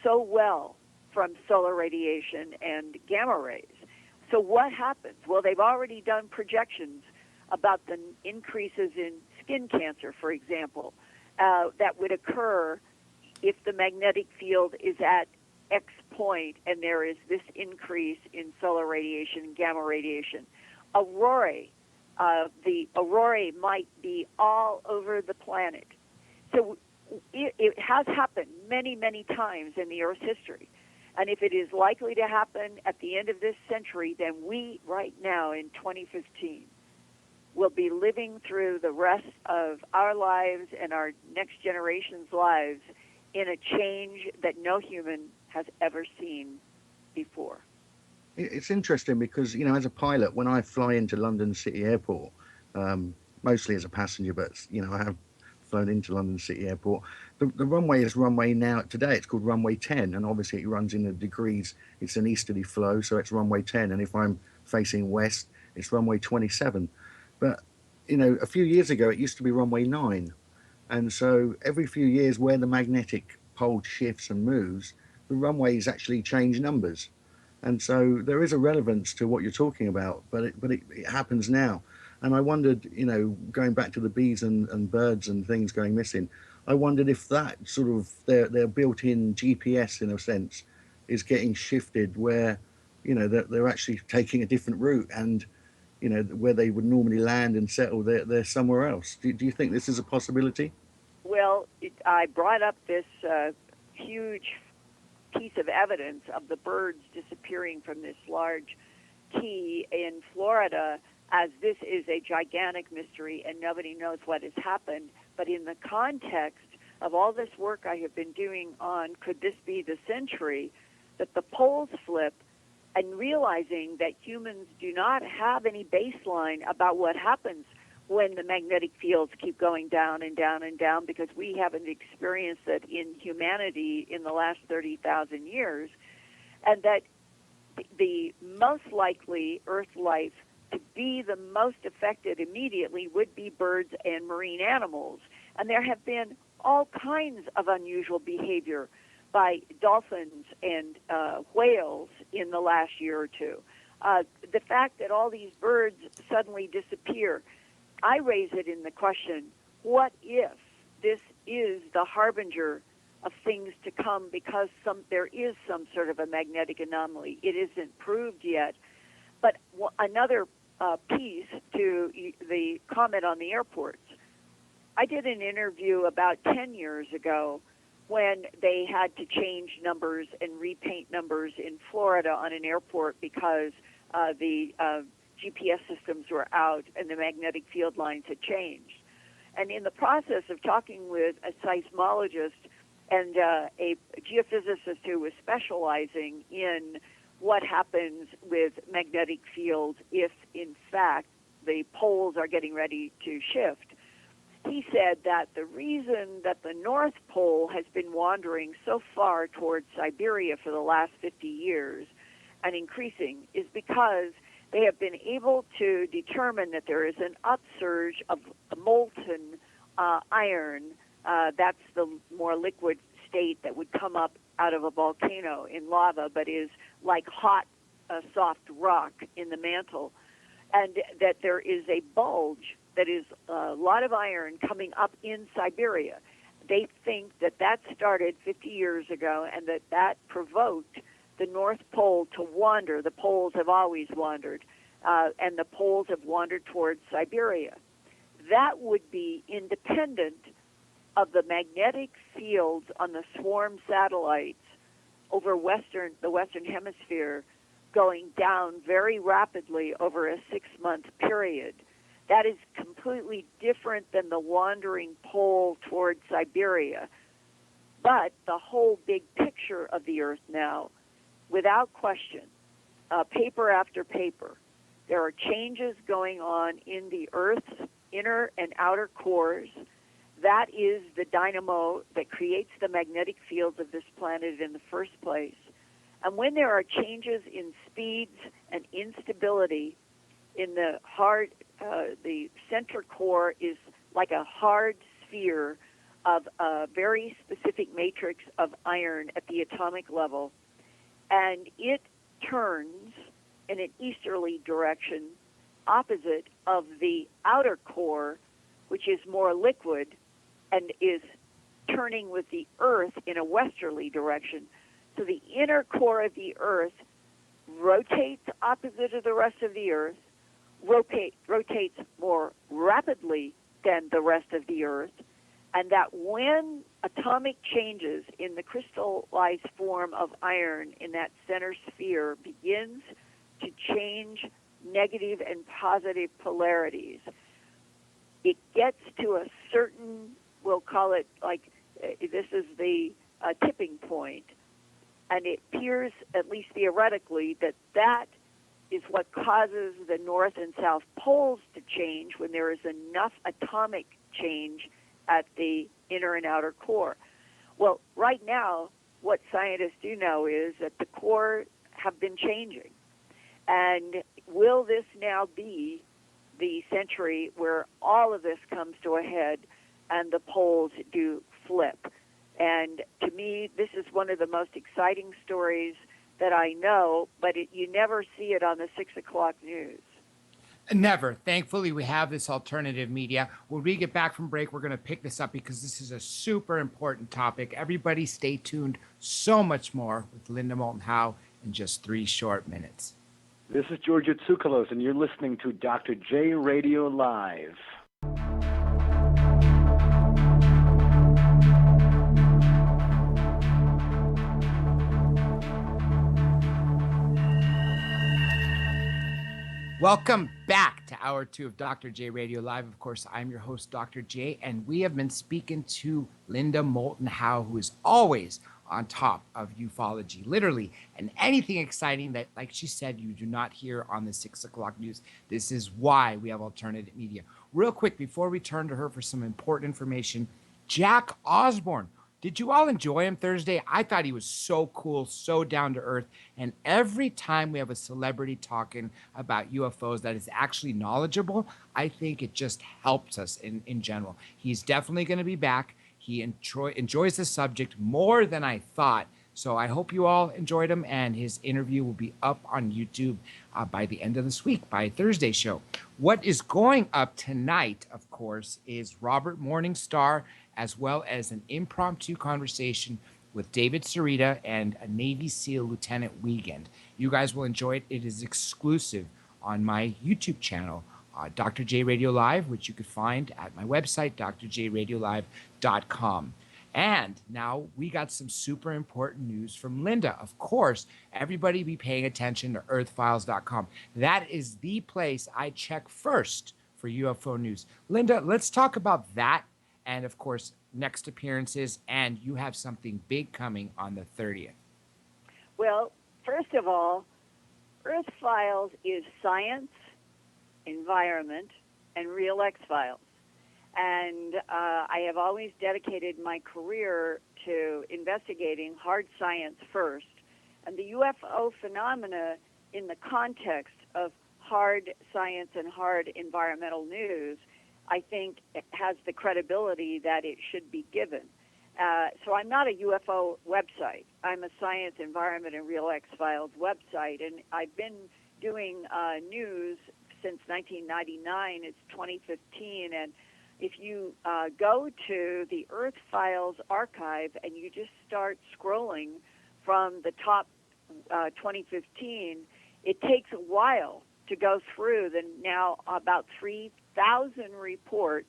so well from solar radiation and gamma rays. So what happens? Well, they've already done projections about the increases in skin cancer, for example, that would occur if the magnetic field is at X point and there is this increase in solar radiation and gamma radiation. The aurorae might be all over the planet. So it has happened many, many times in the Earth's history. And if it is likely to happen at the end of this century, then we, right now in 2015, will be living through the rest of our lives and our next generation's lives in a change that no human has ever seen before. It's interesting because, you know, as a pilot, when I fly into London City Airport, mostly as a passenger, but, you know, I have flown into London City Airport. The runway is runway now today. It's called runway 10, and obviously it runs in the degrees. It's an easterly flow, so it's runway 10. And if I'm facing west, it's runway 27. But a few years ago, it used to be runway 9. And so every few years, where the magnetic pole shifts and moves, the runways actually change numbers. And so there is a relevance to what you're talking about, but it happens now. And I wondered, going back to the bees and birds and things going missing, I wondered if that sort of their built-in GPS, in a sense, is getting shifted where, they're actually taking a different route, and where they would normally land and settle, they're somewhere else. Do you think this is a possibility? Well, I brought up this huge piece of evidence of the birds disappearing from this large key in Florida, as this is a gigantic mystery and nobody knows what has happened. But in the context of all this work I have been doing on could this be the century, that the poles flip, and realizing that humans do not have any baseline about what happens when the magnetic fields keep going down and down and down, because we haven't experienced it in humanity in the last 30,000 years, and that the most likely Earth life to be the most affected immediately would be birds and marine animals. And there have been all kinds of unusual behavior by dolphins and whales in the last year or two. The fact that all these birds suddenly disappear, I raise it in the question, what if this is the harbinger of things to come, because there is some sort of a magnetic anomaly? It isn't proved yet. But another piece to the comment on the airports. I did an interview about 10 years ago when they had to change numbers and repaint numbers in Florida on an airport because the GPS systems were out and the magnetic field lines had changed. And in the process of talking with a seismologist and a geophysicist who was specializing in what happens with magnetic fields if, in fact, the poles are getting ready to shift, he said that the reason that the North Pole has been wandering so far towards Siberia for the last 50 years and increasing is because they have been able to determine that there is an upsurge of molten iron. That's the more liquid state that would come up out of a volcano in lava, but is like hot, soft rock in the mantle, and that there is a bulge that is a lot of iron coming up in Siberia. They think that that started 50 years ago and that provoked the North Pole to wander. The poles have always wandered, and the poles have wandered towards Siberia. That would be independent of the magnetic fields on the swarm satellites over the Western Hemisphere going down very rapidly over a 6-month period. That is completely different than the wandering pole towards Siberia. But the whole big picture of the Earth now, without question, paper after paper, there are changes going on in the Earth's inner and outer cores. That is the dynamo that creates the magnetic fields of this planet in the first place. And when there are changes in speeds and instability in the the center core is like a hard sphere of a very specific matrix of iron at the atomic level, and it turns in an easterly direction opposite of the outer core, which is more liquid and is turning with the Earth in a westerly direction. So the inner core of the Earth rotates opposite of the rest of the Earth, rotates more rapidly than the rest of the Earth, and that when atomic changes in the crystallized form of iron in that center sphere begins to change negative and positive polarities, it gets to a certain, we'll call it like, this is the tipping point, and it appears, at least theoretically, that is what causes the north and south poles to change when there is enough atomic change at the inner and outer core. Well, right now, what scientists do know is that the core have been changing. And will this now be the century where all of this comes to a head and the poles do flip? And to me, this is one of the most exciting stories that I know, but you never see it on the 6 o'clock news. Never. Thankfully, we have this alternative media. When we get back from break, we're going to pick this up because this is a super important topic. Everybody stay tuned. So much more with Linda Moulton Howe in just 3 short minutes. This is George Tsoukalos, and you're listening to Dr. J Radio Live. Welcome back to Hour 2 of Dr. J Radio Live. Of course, I'm your host, Dr. J, and we have been speaking to Linda Moulton Howe, who is always on top of ufology, literally, and anything exciting that, like she said, you do not hear on the 6 o'clock news. This is why we have alternative media. Real quick, before we turn to her for some important information, Jack Osborne. Did you all enjoy him Thursday? I thought he was so cool, so down to earth. And every time we have a celebrity talking about UFOs that is actually knowledgeable, I think it just helps us in general. He's definitely going to be back. He enjoys the subject more than I thought. So I hope you all enjoyed him, and his interview will be up on YouTube by the end of this week, by Thursday's show. What is going up tonight, of course, is Robert Morningstar, as well as an impromptu conversation with David Sarita and a Navy SEAL Lieutenant Wiegand. You guys will enjoy it. It is exclusive on my YouTube channel, Dr. J Radio Live, which you could find at my website, drjradiolive.com. And now we got some super important news from Linda. Of course, everybody be paying attention to earthfiles.com. That is the place I check first for UFO news. Linda, let's talk about that. And of course, next appearances. And you have something big coming on the 30th. Well, first of all, Earth Files is science, environment, and real X-Files. And I have always dedicated my career to investigating hard science first. And the UFO phenomena in the context of hard science and hard environmental news, I think it has the credibility that it should be given. So I'm not a UFO website. I'm a science, environment, and real X-Files website. And I've been doing news since 1999. It's 2015. And if you go to the Earth Files archive and you just start scrolling from the top 2015, it takes a while to go through the now about 3,000 reports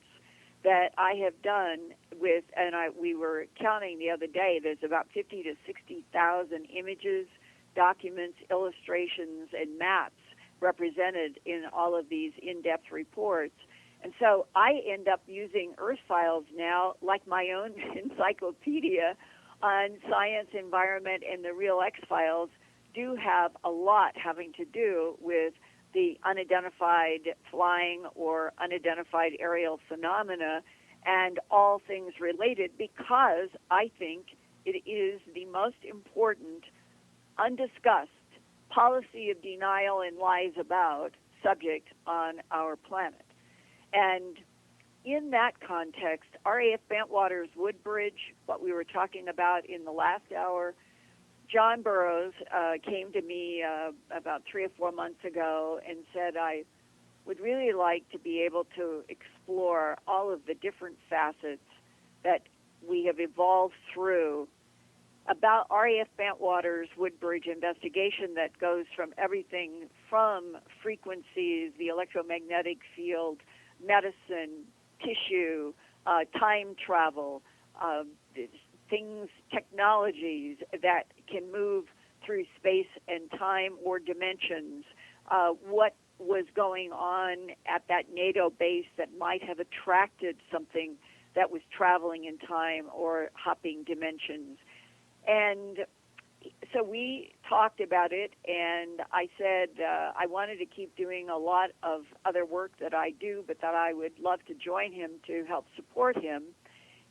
that I have done with, and we were counting the other day, there's about 50 to 60,000 images, documents, illustrations, and maps represented in all of these in-depth reports. And so I end up using Earth Files now like my own encyclopedia on science, environment, and the real X-Files do have a lot having to do with the unidentified flying or unidentified aerial phenomena and all things related, because I think it is the most important undiscussed policy of denial and lies about subject on our planet. And in that context, RAF Bentwaters Woodbridge, what we were talking about in the last hour, John Burroughs came to me about 3 or 4 months ago and said, I would really like to be able to explore all of the different facets that we have evolved through about RAF Bentwaters Woodbridge investigation that goes from everything from frequencies, the electromagnetic field, medicine, tissue, time travel, things, technologies that can move through space and time or dimensions, what was going on at that NATO base that might have attracted something that was traveling in time or hopping dimensions. And so we talked about it, and I said I wanted to keep doing a lot of other work that I do, but that I would love to join him to help support him.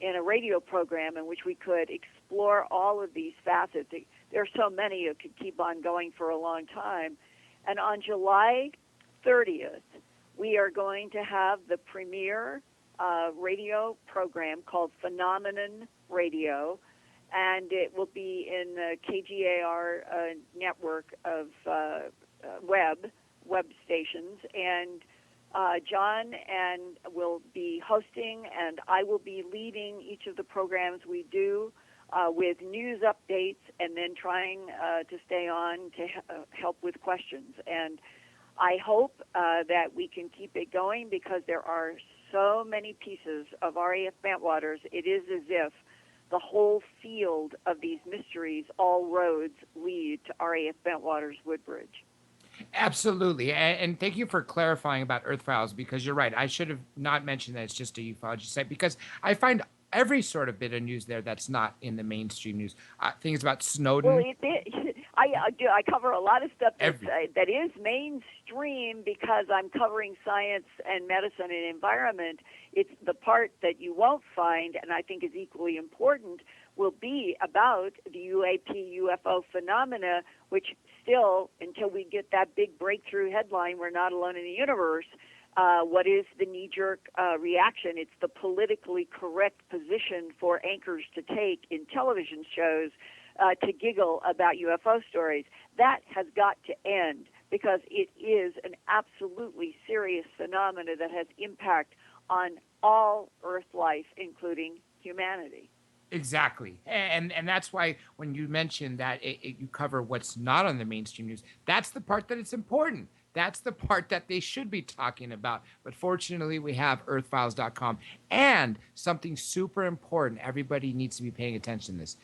in a radio program in which we could explore all of these facets. There are so many it could keep on going for a long time. And on July 30th, we are going to have the premiere radio program called Phenomenon Radio, and it will be in the KGAR network of web stations. And John and will be hosting, and I will be leading each of the programs we do with news updates, and then trying to stay on to help with questions. And I hope that we can keep it going, because there are so many pieces of RAF Bentwaters. It is as if the whole field of these mysteries, all roads lead to RAF Bentwaters Woodbridge. Absolutely. And thank you for clarifying about Earth Files, because you're right. I should have not mentioned that it's just a ufology site, because I find every sort of bit of news there that's not in the mainstream news. Things about Snowden. Well, I cover a lot of stuff that is mainstream, because I'm covering science and medicine and environment. It's the part that you won't find, and I think is equally important, will be about the UFO phenomena, which still, until we get that big breakthrough headline, we're not alone in the universe, what is the knee-jerk reaction? It's the politically correct position for anchors to take in television shows to giggle about UFO stories. That has got to end, because it is an absolutely serious phenomena that has impact on all Earth life, including humanity. Exactly. And that's why when you mentioned that you cover what's not on the mainstream news, that's the part that it's important. That's the part that they should be talking about. But fortunately, we have earthfiles.com. And something super important, everybody needs to be paying attention to this.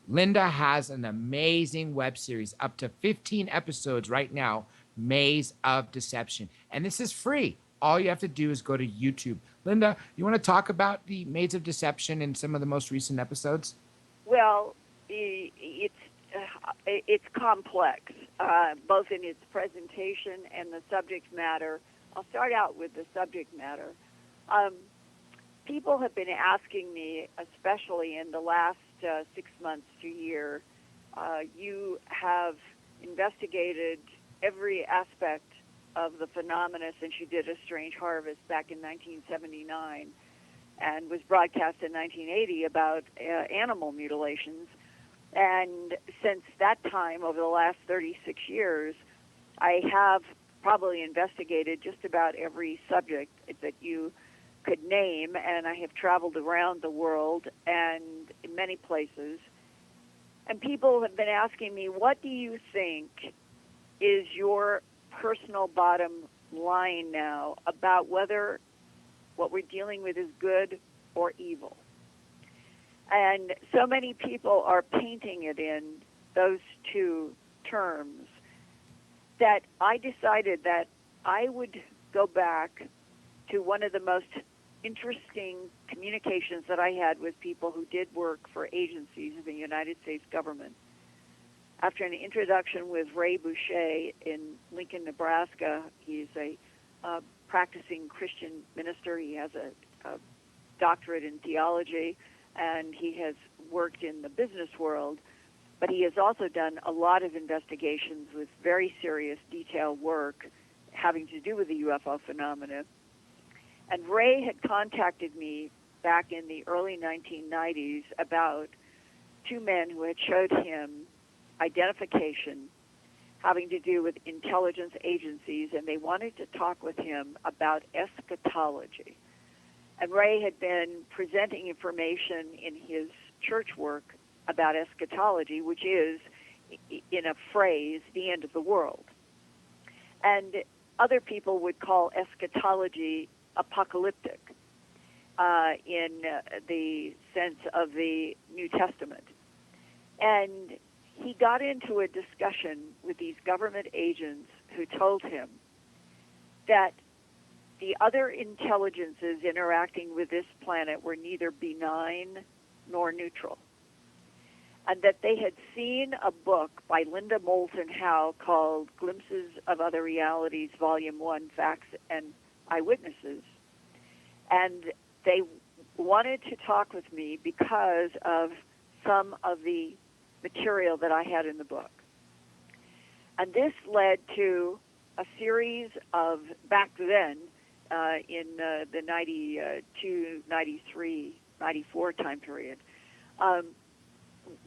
Linda has an amazing web series, up to 15 episodes right now, Maze of Deception. And this is free. All you have to do is go to YouTube. Linda, you want to talk about the Maze of Deception in some of the most recent episodes? Well, it's complex, both in its presentation and the subject matter. I'll start out with the subject matter. People have been asking me, especially in the last 6 months to a year, you have investigated every aspect of the phenomena since you did A Strange Harvest back in 1979 and was broadcast in 1980 about animal mutilations. And since that time, over the last 36 years, I have probably investigated just about every subject that you could name, and I have traveled around the world and in many places. And people have been asking me, what do you think is your personal bottom line now about whether what we're dealing with is good or evil? And so many people are painting it in those two terms that I decided that I would go back to one of the most interesting communications that I had with people who did work for agencies of the United States government. After an introduction with Ray Boucher in Lincoln, Nebraska, he's a practicing Christian minister. He has a doctorate in theology, and he has worked in the business world, but he has also done a lot of investigations with very serious, detailed work having to do with the UFO phenomena. And Ray had contacted me back in the early 1990s about two men who had showed him identification having to do with intelligence agencies, and they wanted to talk with him about eschatology. And Ray had been presenting information in his church work about eschatology, which is, in a phrase, the end of the world. And other people would call eschatology apocalyptic in the sense of the New Testament. And he got into a discussion with these government agents who told him that the other intelligences interacting with this planet were neither benign nor neutral, and that they had seen a book by Linda Moulton Howe called Glimpses of Other Realities, Volume 1, Facts and Eyewitnesses, and they wanted to talk with me because of some of the material that I had in the book. And this led to a series of, back then, in the 92, 93, 94 time period,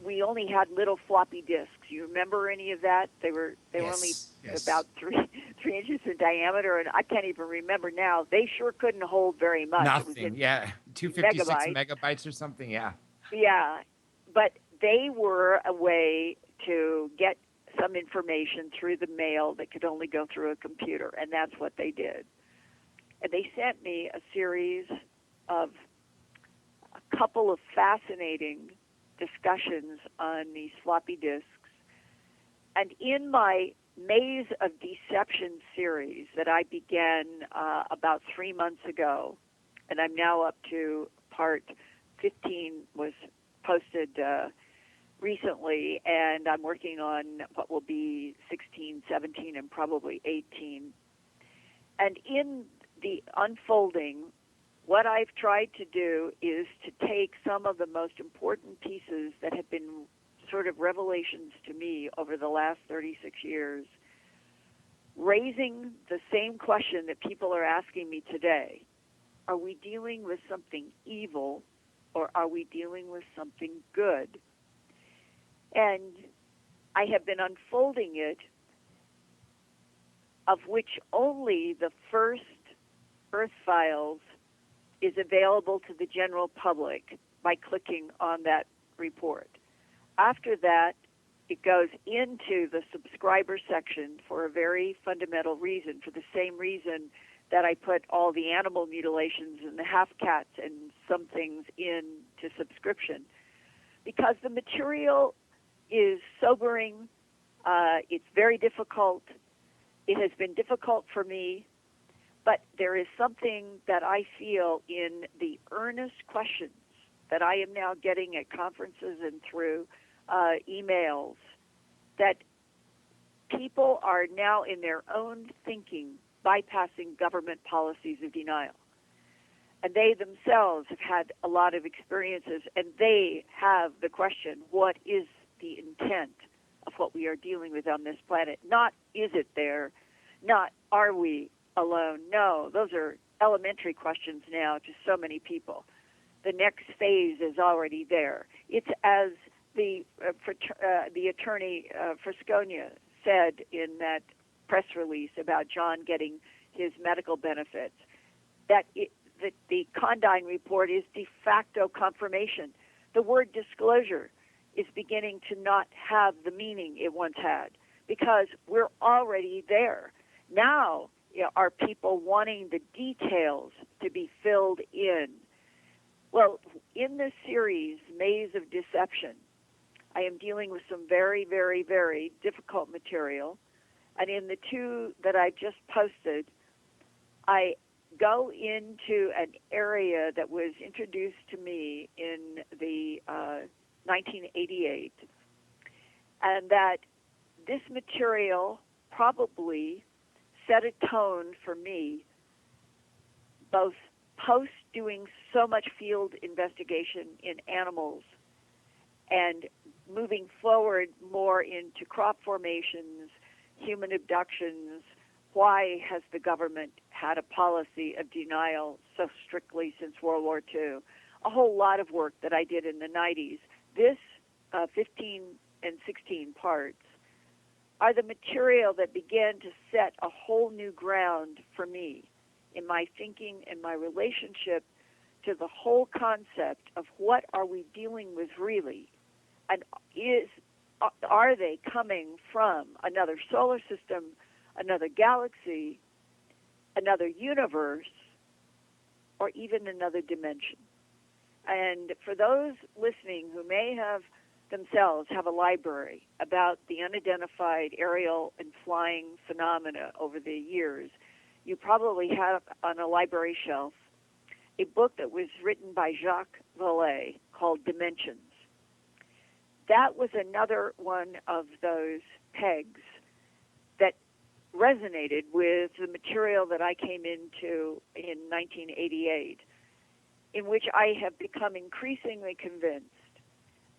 we only had little floppy disks. You remember any of that? They were only about 3 inches in diameter, and I can't even remember now. They sure couldn't hold very much. Nothing. 256 megabytes or something. Yeah. Yeah, but they were a way to get some information through the mail that could only go through a computer, and that's what they did. And they sent me a series of a couple of fascinating discussions on these floppy disks. And in my Maze of Deception series that I began about 3 months ago, and I'm now up to part 15 was posted recently, and I'm working on what will be 16, 17, and probably 18. And in the unfolding, what I've tried to do is to take some of the most important pieces that have been sort of revelations to me over the last 36 years, raising the same question that people are asking me today. Are we dealing with something evil, or are we dealing with something good? And I have been unfolding it, of which only the first Earth Files is available to the general public by clicking on that report. After that, it goes into the subscriber section for a very fundamental reason, for the same reason that I put all the animal mutilations and the half-cats and some things into subscription. Because the material is sobering, it's very difficult. It has been difficult for me, but there is something that I feel in the earnest questions that I am now getting at conferences and through emails, that people are now in their own thinking bypassing government policies of denial. And they themselves have had a lot of experiences, and they have the question, what is the intent of what we are dealing with on this planet? Not, is it there? Not, are we alone? No, those are elementary questions now to so many people. The next phase is already there. It's as the attorney Frasconia said in that press release about John getting his medical benefits, that the Condign report is de facto confirmation. The word disclosure is beginning to not have the meaning it once had, because we're already there. Now are people wanting the details to be filled in. Well, in this series, Maze of Deception, I am dealing with some very, very, very difficult material. And in the two that I just posted, I go into an area that was introduced to me in the 1988, and that this material probably set a tone for me, both post doing so much field investigation in animals and moving forward more into crop formations, human abductions. Why has the government had a policy of denial so strictly since World War II? A whole lot of work that I did in the 90s. This 15 and 16 parts are the material that began to set a whole new ground for me in my thinking and my relationship to the whole concept of what are we dealing with really, and are they coming from another solar system, another galaxy, another universe, or even another dimension? And for those listening who may have themselves have a library about the unidentified aerial and flying phenomena over the years, you probably have on a library shelf a book that was written by Jacques Vallée called Dimensions. That was another one of those pegs that resonated with the material that I came into in 1988. in which I have become increasingly convinced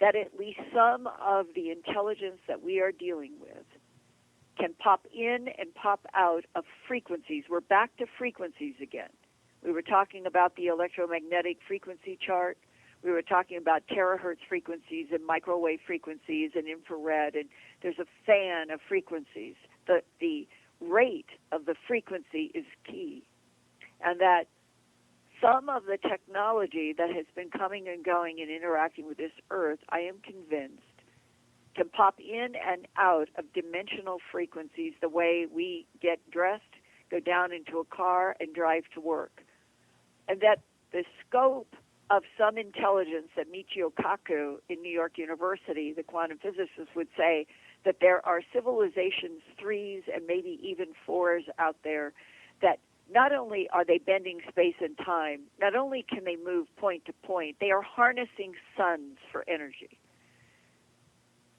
that at least some of the intelligence that we are dealing with can pop in and pop out of frequencies. We're back to frequencies again. We were talking about the electromagnetic frequency chart. We were talking about terahertz frequencies and microwave frequencies and infrared, and there's a fan of frequencies. The rate of the frequency is key, and that some of the technology that has been coming and going and interacting with this earth, I am convinced, can pop in and out of dimensional frequencies the way we get dressed, go down into a car, and drive to work. And that the scope of some intelligence that Michio Kaku in New York University, the quantum physicist, would say that there are civilizations 3s and maybe even 4s out there that not only are they bending space and time, not only can they move point to point, they are harnessing suns for energy.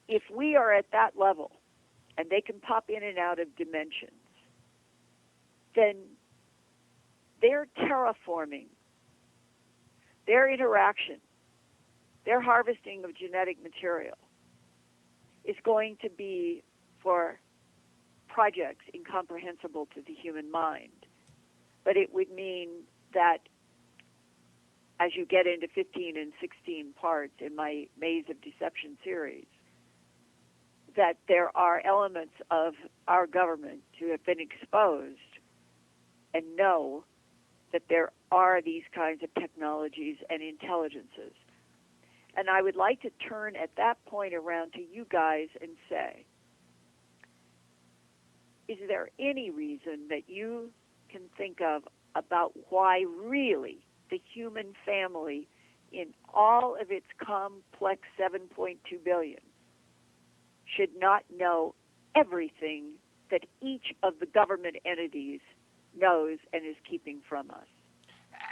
If we are at that level, and they can pop in and out of dimensions, then their terraforming, their interaction, their harvesting of genetic material is going to be for projects incomprehensible to the human mind. But it would mean that as you get into 15 and 16 parts in my Maze of Deception series, that there are elements of our government who have been exposed and know that there are these kinds of technologies and intelligences. And I would like to turn at that point around to you guys and say, is there any reason that you can think of about why really the human family in all of its complex 7.2 billion should not know everything that each of the government entities knows and is keeping from us?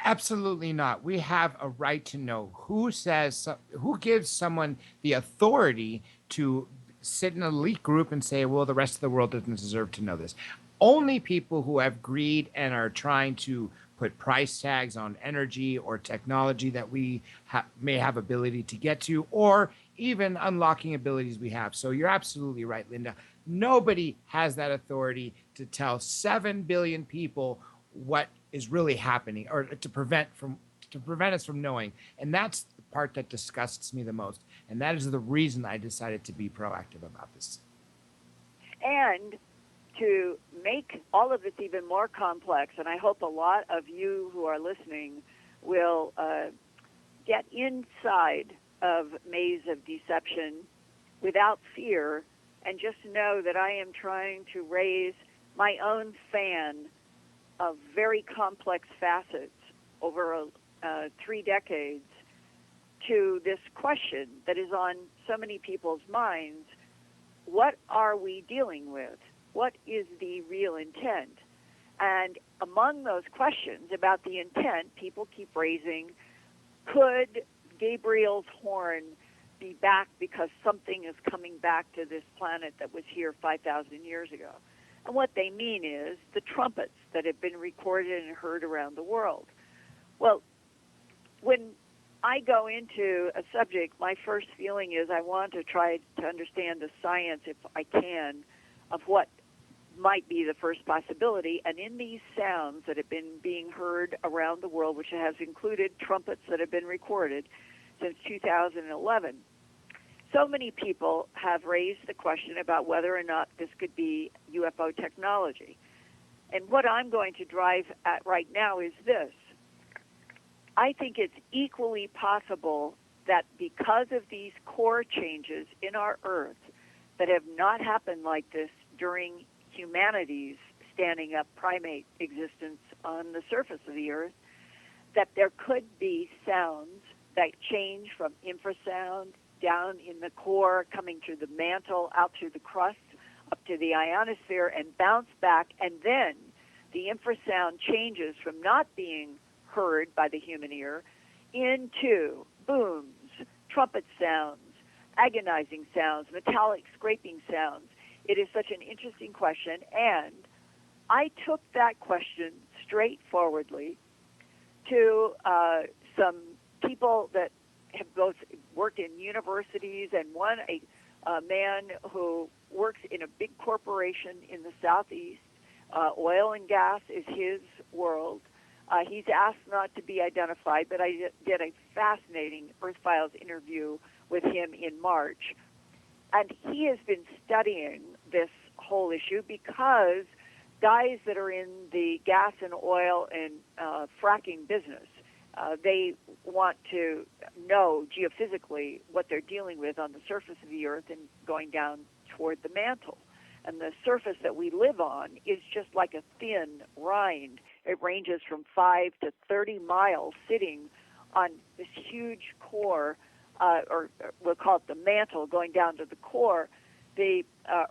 Absolutely not. We have a right to know who gives someone the authority to sit in an elite group and say, well, the rest of the world doesn't deserve to know this. Only people who have greed and are trying to put price tags on energy or technology that we may have ability to get to, or even unlocking abilities we have. So you're absolutely right, Linda. Nobody has that authority to tell 7 billion people what is really happening, or to prevent us from knowing. And that's the part that disgusts me the most. And that is the reason I decided to be proactive about this. And to make all of this even more complex, and I hope a lot of you who are listening will get inside of Maze of Deception without fear, and just know that I am trying to raise my own fan of very complex facets over 3 decades to this question that is on so many people's minds. What are we dealing with? What is the real intent? And among those questions about the intent, people keep raising, could Gabriel's horn be back because something is coming back to this planet that was here 5,000 years ago? And what they mean is the trumpets that have been recorded and heard around the world. Well, when I go into a subject, my first feeling is I want to try to understand the science, if I can, of what might be the first possibility. And in these sounds that have been being heard around the world, which has included trumpets that have been recorded since 2011, so many people have raised the question about whether or not this could be UFO technology. And what I'm going to drive at right now is this. I think it's equally possible that because of these core changes in our Earth that have not happened like this during humanity's standing up primate existence on the surface of the Earth, that there could be sounds that change from infrasound down in the core, coming through the mantle, out through the crust, up to the ionosphere, and bounce back, and then the infrasound changes from not being heard by the human ear into booms, trumpet sounds, agonizing sounds, metallic scraping sounds. It is such an interesting question, and I took that question straightforwardly to some people that have both worked in universities, and one a man who works in a big corporation in the southeast. Oil and gas is his world. He's asked not to be identified, but I did a fascinating Earth Files interview with him in March. And he has been studying this whole issue because guys that are in the gas and oil and fracking business, they want to know geophysically what they're dealing with on the surface of the Earth and going down toward the mantle. And the surface that we live on is just like a thin rind. It ranges from 5 to 30 miles sitting on this huge core, or we'll call it the mantle, going down to the core. The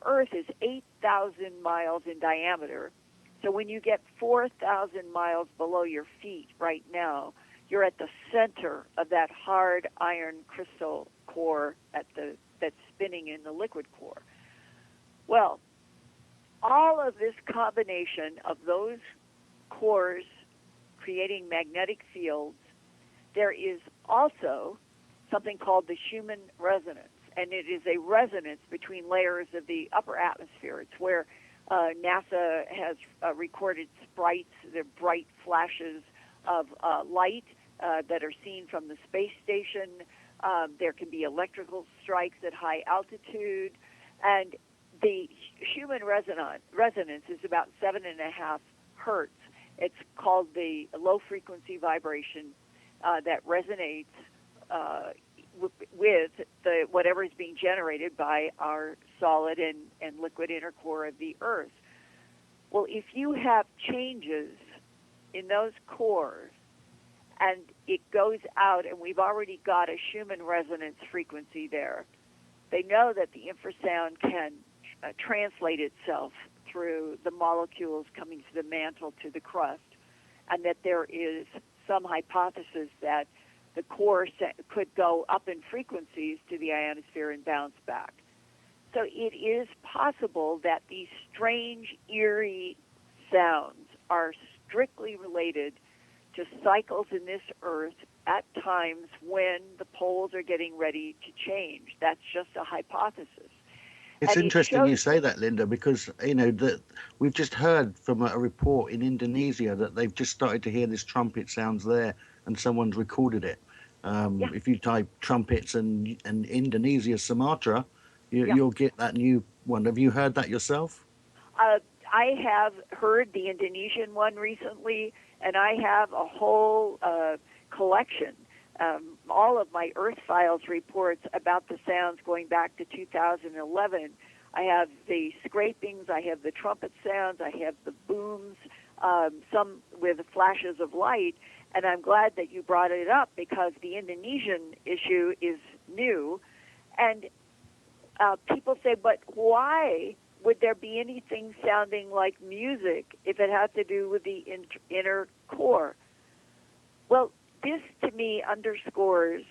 Earth is 8,000 miles in diameter. So when you get 4,000 miles below your feet right now, you're at the center of that hard iron crystal core that's spinning in the liquid core. Well, all of this combination of those cores creating magnetic fields, there is also something called the human resonance, and it is a resonance between layers of the upper atmosphere. It's where NASA has recorded sprites, they're bright flashes of light that are seen from the space station. There can be electrical strikes at high altitude, and the human resonance is about 7.5 hertz. It's called the low-frequency vibration that resonates with whatever is being generated by our solid and liquid inner core of the Earth. Well, if you have changes in those cores and it goes out, and we've already got a human resonance frequency there, they know that the infrasound can translate itself through the molecules coming to the mantle to the crust, and that there is some hypothesis that the core could go up in frequencies to the ionosphere and bounce back. So it is possible that these strange, eerie sounds are strictly related to cycles in this Earth at times when the poles are getting ready to change. That's just a hypothesis. It's And interesting you say that, Linda, because that we've just heard from a report in Indonesia that they've just started to hear this trumpet sounds there, and someone's recorded it. If you type trumpets and Indonesia Sumatra, you'll get that new one. Have you heard that yourself? I have heard the Indonesian one recently, and I have a whole collection. All of my Earth Files reports about the sounds going back to 2011. I have the scrapings, I have the trumpet sounds, I have the booms, some with flashes of light, and I'm glad that you brought it up because the Indonesian issue is new, and people say, but why would there be anything sounding like music if it has to do with the inner core? Well, this to me underscores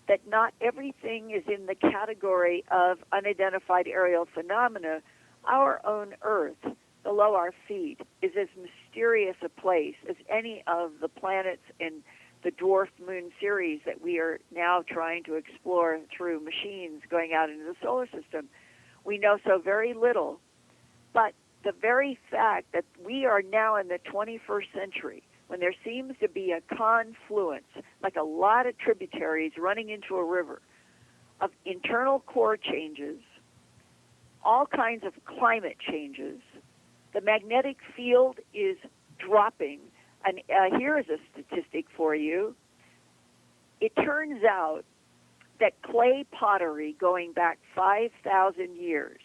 that not everything is in the category of unidentified aerial phenomena. Our own Earth, below our feet, is as mysterious a place as any of the planets in the dwarf moon series that we are now trying to explore through machines going out into the solar system. We know so very little, but the very fact that we are now in the 21st century, when there seems to be a confluence, like a lot of tributaries running into a river, of internal core changes, all kinds of climate changes, the magnetic field is dropping. And here is a statistic for you. It turns out that clay pottery going back 5,000 years,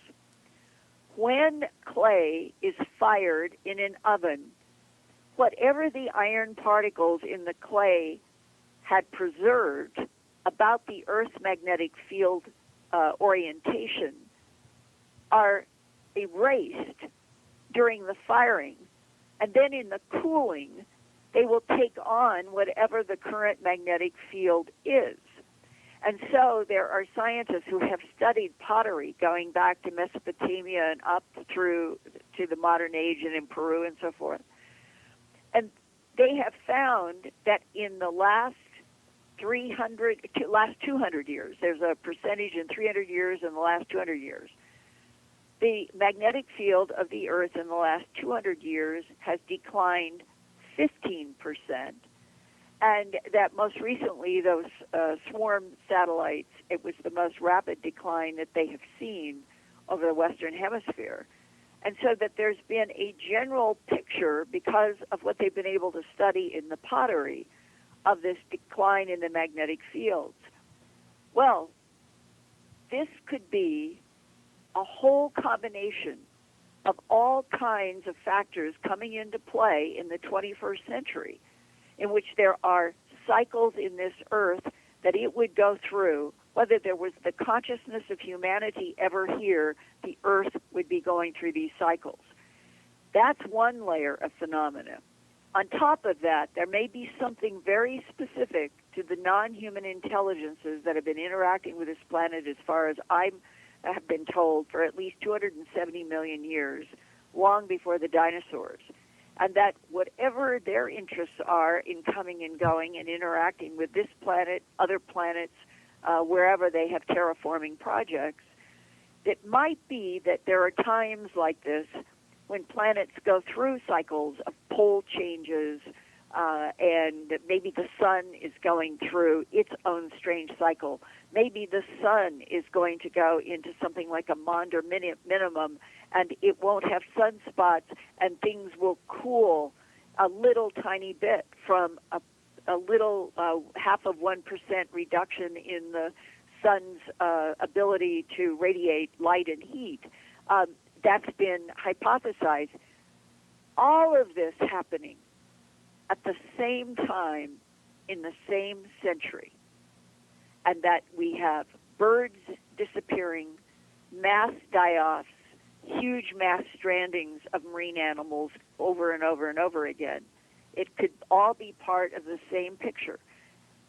when clay is fired in an oven, whatever the iron particles in the clay had preserved about the Earth's magnetic field orientation are erased during the firing. And then in the cooling, they will take on whatever the current magnetic field is. And so there are scientists who have studied pottery going back to Mesopotamia and up through to the modern age and in Peru and so forth. And they have found that in the last last 200 years. There's a percentage in 300 years and the last 200 years. The magnetic field of the Earth in the last 200 years has declined 15%, and that most recently, those swarm satellites, it was the most rapid decline that they have seen over the Western Hemisphere. And so that there's been a general picture, because of what they've been able to study in the pottery, of this decline in the magnetic fields. Well, this could be a whole combination of all kinds of factors coming into play in the 21st century, in which there are cycles in this earth that it would go through. Whether there was the consciousness of humanity ever here, the earth would be going through these cycles. That's one layer of phenomena. On top of that, there may be something very specific to the non-human intelligences that have been interacting with this planet, as far as I have been told, for at least 270 million years, long before the dinosaurs. And that whatever their interests are in coming and going and interacting with this planet, other planets, wherever they have terraforming projects, it might be that there are times like this when planets go through cycles of pole changes, and maybe the sun is going through its own strange cycle. Maybe the sun is going to go into something like a Maunder minimum, and it won't have sunspots, and things will cool a little tiny bit from a little 0.5% reduction in the sun's ability to radiate light and heat. That's been hypothesized. All of this happening at the same time in the same century, and that we have birds disappearing, mass die-offs, huge mass strandings of marine animals over and over and over again. It could all be part of the same picture.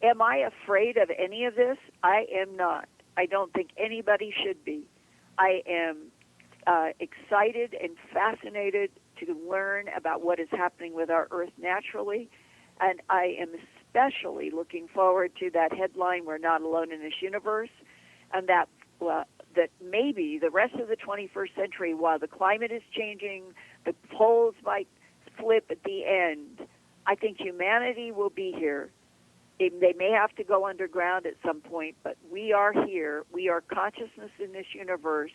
Am I afraid of any of this? I am not. I don't think anybody should be. I am excited and fascinated to learn about what is happening with our Earth naturally, and I am especially looking forward to that headline, "We're not alone in this universe," and that maybe the rest of the 21st century, while the climate is changing, the poles might flip at the end, I think humanity will be here. They may have to go underground at some point, but we are here. We are consciousness in this universe,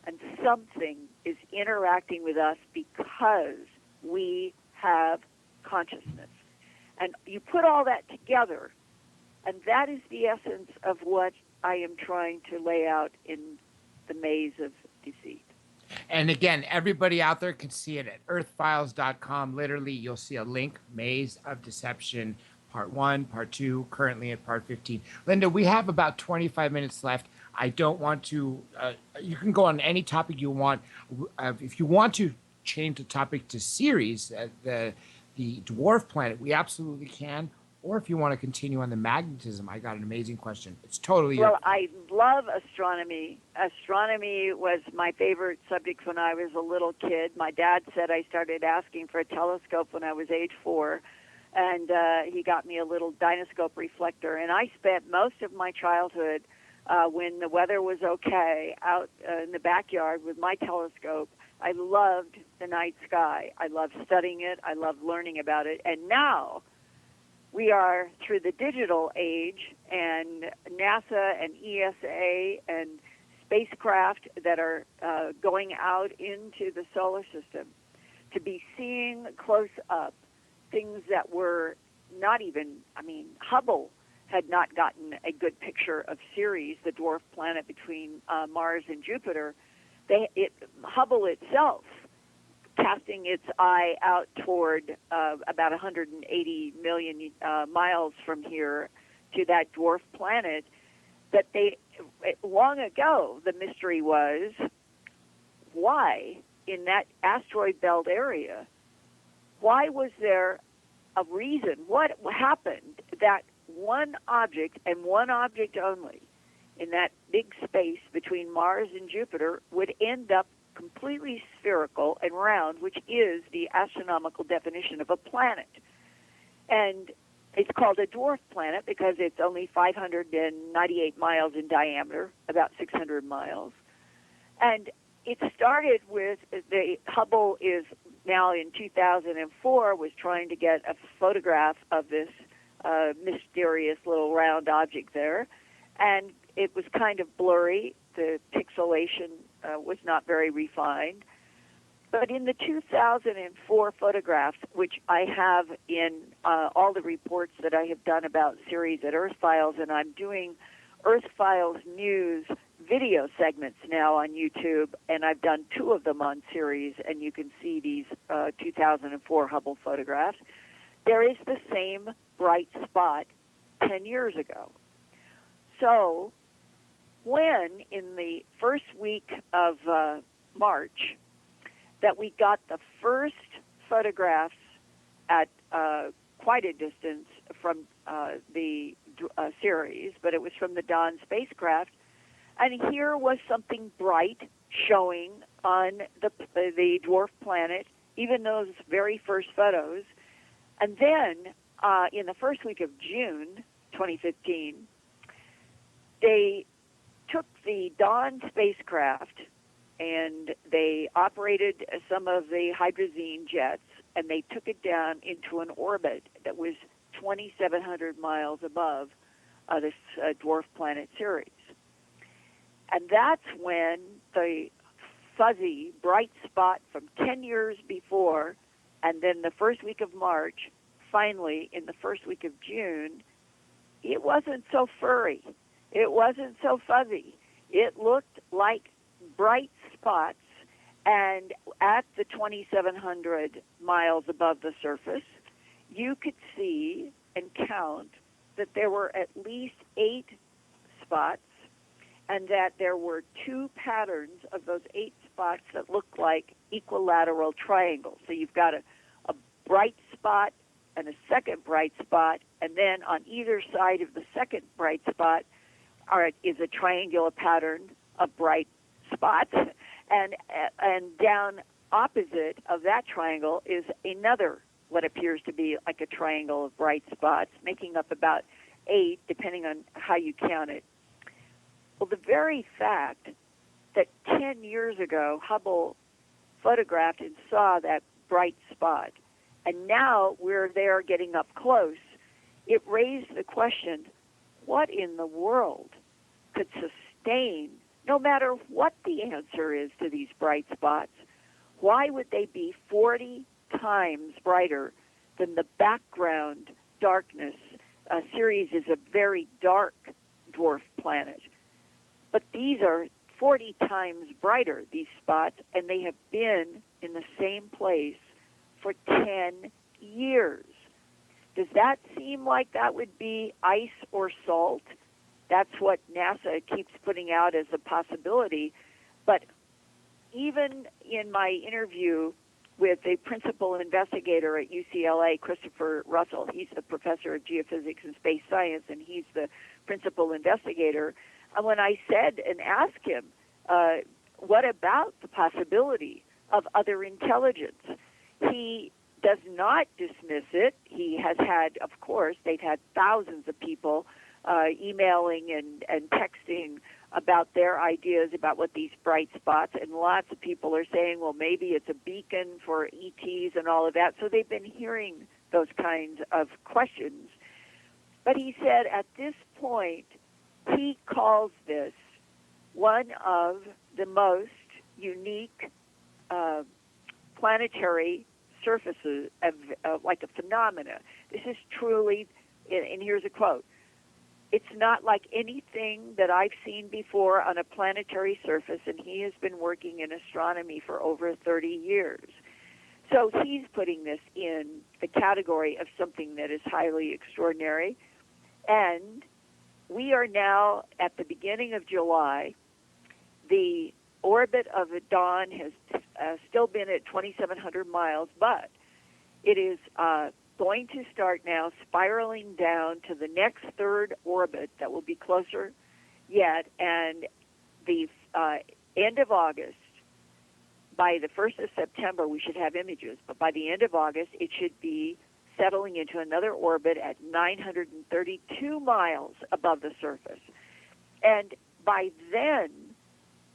and something is interacting with us because we have consciousness. And you put all that together, and that is the essence of what I am trying to lay out in the maze of deceit. And again, everybody out there can see it at earthfiles.com. Literally, you'll see a link, Maze of Deception, Part 1, Part 2, currently at Part 15. Linda, we have about 25 minutes left. I don't want to, you can go on any topic you want. If you want to change the topic to series, the dwarf planet, we absolutely can. Or if you want to continue on the magnetism, I got an amazing question. It's totally Well, I love astronomy. Astronomy was my favorite subject when I was a little kid. My dad said I started asking for a telescope when I was age 4, and he got me a little Dynoscope reflector. And I spent most of my childhood, when the weather was okay, out in the backyard with my telescope. I loved the night sky. I loved studying it. I loved learning about it. And now we are through the digital age, and NASA and ESA and spacecraft that are going out into the solar system to be seeing close up things that were not even, Hubble had not gotten a good picture of Ceres, the dwarf planet between Mars and Jupiter. Hubble itself, casting its eye out toward about 180 million miles from here to that dwarf planet, that long ago, the mystery was, why in that asteroid belt area, why was there a reason? What happened that one object and one object only in that big space between Mars and Jupiter would end up completely spherical and round, which is the astronomical definition of a planet? And It's called a dwarf planet because it's only 598 miles in diameter, about 600 miles. And it started with the Hubble is now in 2004 was trying to get a photograph of this mysterious little round object there, and it was kind of blurry. The pixelation was not very refined. But in the 2004 photographs, which I have in all the reports that I have done about series at Earth Files, and I'm doing Earth Files News video segments now on YouTube, and I've done 2 of them on series, and you can see these 2004 Hubble photographs. There is the same bright spot 10 years ago. So when in the first week of March that we got the first photographs at quite a distance from the series, but it was from the Dawn spacecraft, and here was something bright showing on the dwarf planet, even those very first photos. And then in the first week of June 2015, they took the Dawn spacecraft and they operated some of the hydrazine jets, and they took it down into an orbit that was 2,700 miles above this dwarf planet Ceres. And that's when the fuzzy, bright spot from 10 years before, and then the first week of March, finally, in the first week of June, it wasn't so furry. It wasn't so fuzzy. It looked like bright spots, and at the 2,700 miles above the surface, you could see and count that there were at least 8 spots, and that there were 2 patterns of those 8 spots that looked like equilateral triangles. So you've got a bright spot and a second bright spot, and then on either side of the second bright spot is a triangular pattern of bright spots, and down opposite of that triangle is another, what appears to be like a triangle of bright spots, making up about 8, depending on how you count it. Well, the very fact that 10 years ago Hubble photographed and saw that bright spot, and now we're there getting up close, it raised the question, what in the world could sustain, no matter what the answer is to these bright spots, why would they be 40 times brighter than the background darkness? Ceres is a very dark dwarf planet. But these are 40 times brighter, these spots, and they have been in the same place for 10 years. Does that seem like that would be ice or salt? That's what NASA keeps putting out as a possibility. But even in my interview with the principal investigator at UCLA, Christopher Russell, he's the professor of geophysics and space science, and he's the principal investigator, and when I said and asked him, what about the possibility of other intelligence, he does not dismiss it. He has had, of course, they've had thousands of people emailing and texting about their ideas about what these bright spots, and lots of people are saying, well, maybe it's a beacon for ETs and all of that. So they've been hearing those kinds of questions. But he said at this point, he calls this one of the most unique planetary surfaces of like a phenomena. This is truly, and here's a quote, "It's not like anything that I've seen before on a planetary surface," and he has been working in astronomy for over 30 years. So he's putting this in the category of something that is highly extraordinary. And we are now at the beginning of July. The orbit of the Dawn has still been at 2,700 miles, but it is going to start now spiraling down to the next third orbit that will be closer yet. And the end of August, by the 1st of September, we should have images, but by the end of August, it should be settling into another orbit at 932 miles above the surface. And by then,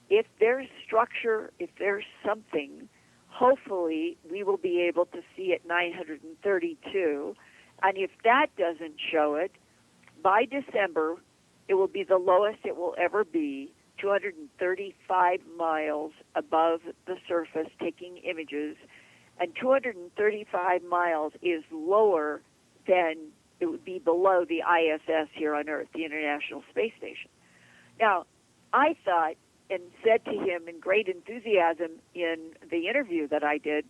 if there's structure, if there's something, hopefully we will be able to see at 932. And if that doesn't show it, by December, it will be the lowest it will ever be, 235 miles above the surface taking images. And 235 miles is lower than it would be below the ISS here on Earth, the International Space Station. Now, I thought and said to him in great enthusiasm in the interview that I did,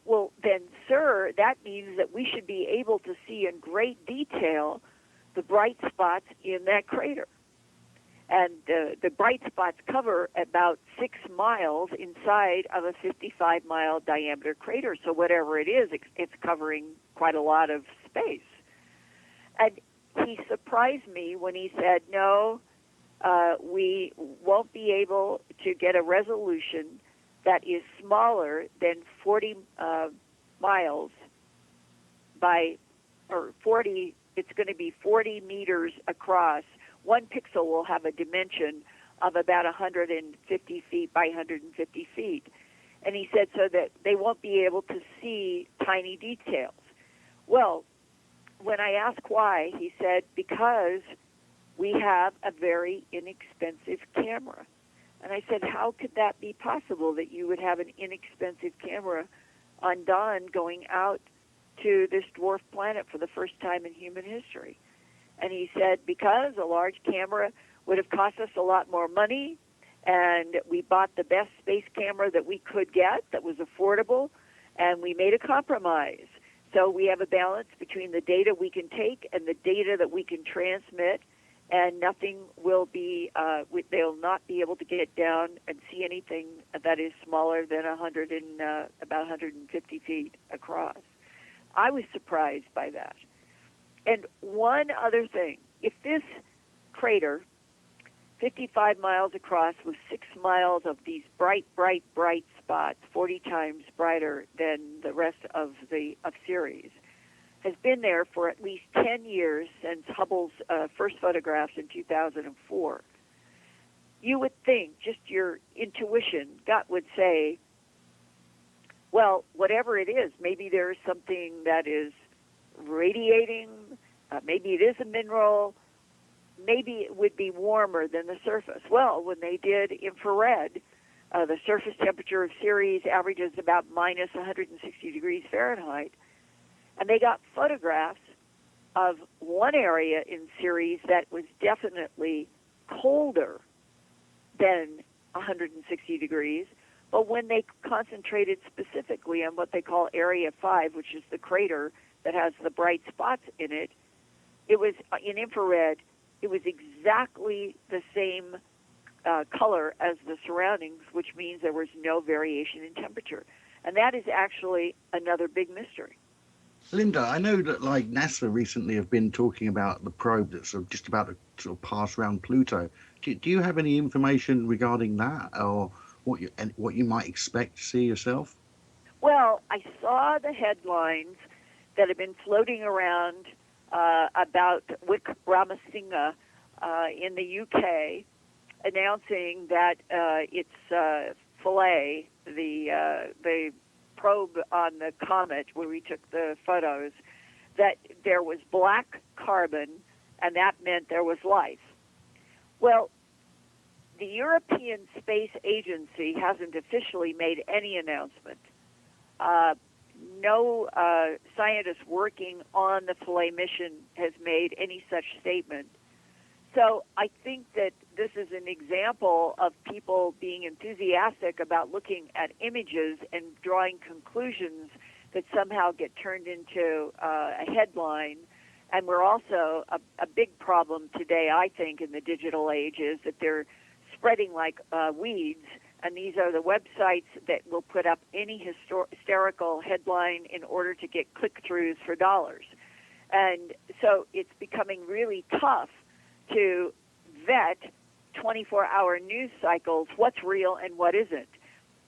well, then, sir, that means that we should be able to see in great detail the bright spots in that crater. And the bright spots cover about 6 miles inside of a 55-mile diameter crater. So whatever it is, it's covering quite a lot of space. And he surprised me when he said, no, we won't be able to get a resolution that is smaller than 40 miles by, or 40, it's going to be 40 meters across. One pixel will have a dimension of about 150 feet by 150 feet. And he said so that they won't be able to see tiny details. Well, when I asked why, he said, because we have a very inexpensive camera. And I said, how could that be possible that you would have an inexpensive camera on Dawn going out to this dwarf planet for the first time in human history? And he said, because a large camera would have cost us a lot more money, and we bought the best space camera that we could get that was affordable, and we made a compromise. So we have a balance between the data we can take and the data that we can transmit, and nothing will be, they'll not be able to get down and see anything that is smaller than about 150 feet across. I was surprised by that. And one other thing, if this crater, 55 miles across with 6 miles of these bright, bright, bright spots, 40 times brighter than the rest of Ceres, has been there for at least 10 years since Hubble's first photographs in 2004, you would think, just your intuition, gut would say, well, whatever it is, maybe there's something that is radiating, maybe it is a mineral, maybe it would be warmer than the surface. Well, when they did infrared, the surface temperature of Ceres averages about minus 160 degrees Fahrenheit, and they got photographs of one area in Ceres that was definitely colder than 160 degrees, but when they concentrated specifically on what they call Area 5, which is the crater that has the bright spots in it, it was, in infrared, it was exactly the same color as the surroundings, which means there was no variation in temperature. And that is actually another big mystery. Linda, I know that like NASA recently have been talking about the probe that's just about to sort of pass around Pluto. Do you have any information regarding that, or what you might expect to see yourself? Well, I saw the headlines that have been floating around about Wickramasinghe in the UK, announcing that its Philae, the probe on the comet where we took the photos, that there was black carbon, and that meant there was life. Well, the European Space Agency hasn't officially made any announcement. No scientist working on the Philae mission has made any such statement. So I think that this is an example of people being enthusiastic about looking at images and drawing conclusions that somehow get turned into a headline. And we're also, a big problem today, I think, in the digital age is that they're spreading like weeds. And these are the websites that will put up any hysterical headline in order to get click-throughs for dollars. And so it's becoming really tough to vet 24-hour news cycles, what's real and what isn't.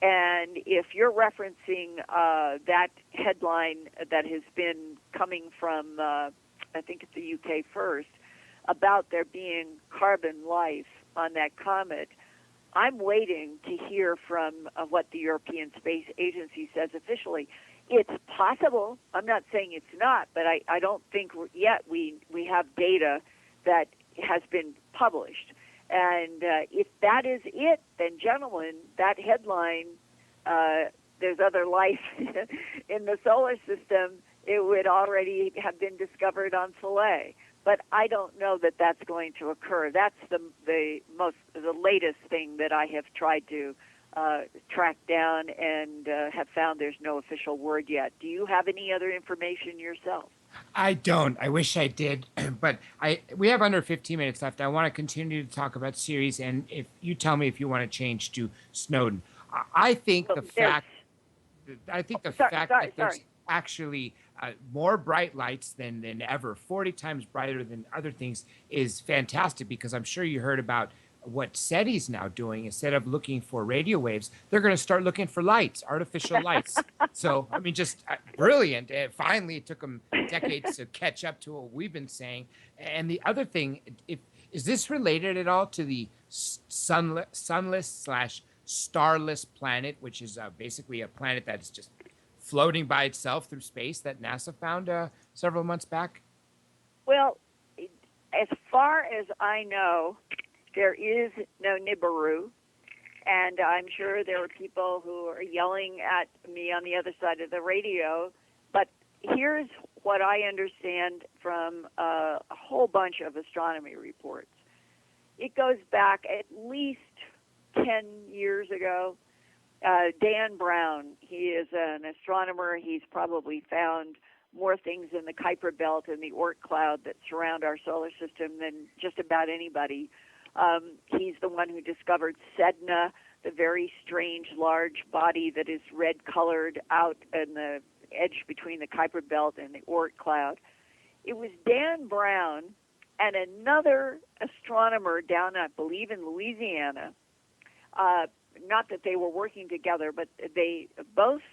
And if you're referencing that headline that has been coming from, I think it's the UK first, about there being carbon life on that comet, I'm waiting to hear from what the European Space Agency says officially. It's possible. I'm not saying it's not, but I don't think yet we have data that has been published. And if that is it, then, gentlemen, that headline, there's other life in the solar system, it would already have been discovered on Philae. But I don't know that that's going to occur. That's the latest thing that I have tried to track down and have found there's no official word yet. Do you have any other information yourself? I don't. I wish I did, but we have under 15 minutes left. I want to continue to talk about series, and if you tell me if you want to change to Snowden, I think the fact that there's actually more bright lights than ever, 40 times brighter than other things, is fantastic, because I'm sure you heard about what SETI's now doing. Instead of looking for radio waves, they're going to start looking for lights, artificial lights. So, I mean, just brilliant. Finally, it took them decades to catch up to what we've been saying. And the other thing, is this related at all to the sunless/starless planet, which is basically a planet that's just floating by itself through space that NASA found several months back? Well, as far as I know, there is no Nibiru, and I'm sure there are people who are yelling at me on the other side of the radio, but here's what I understand from a whole bunch of astronomy reports. It goes back at least 10 years ago. Dan Brown, he is an astronomer. He's probably found more things in the Kuiper Belt and the Oort cloud that surround our solar system than just about anybody. He's the one who discovered Sedna, the very strange large body that is red-colored out in the edge between the Kuiper Belt and the Oort cloud. It was Dan Brown and another astronomer down, I believe, in Louisiana. Not that they were working together, but they both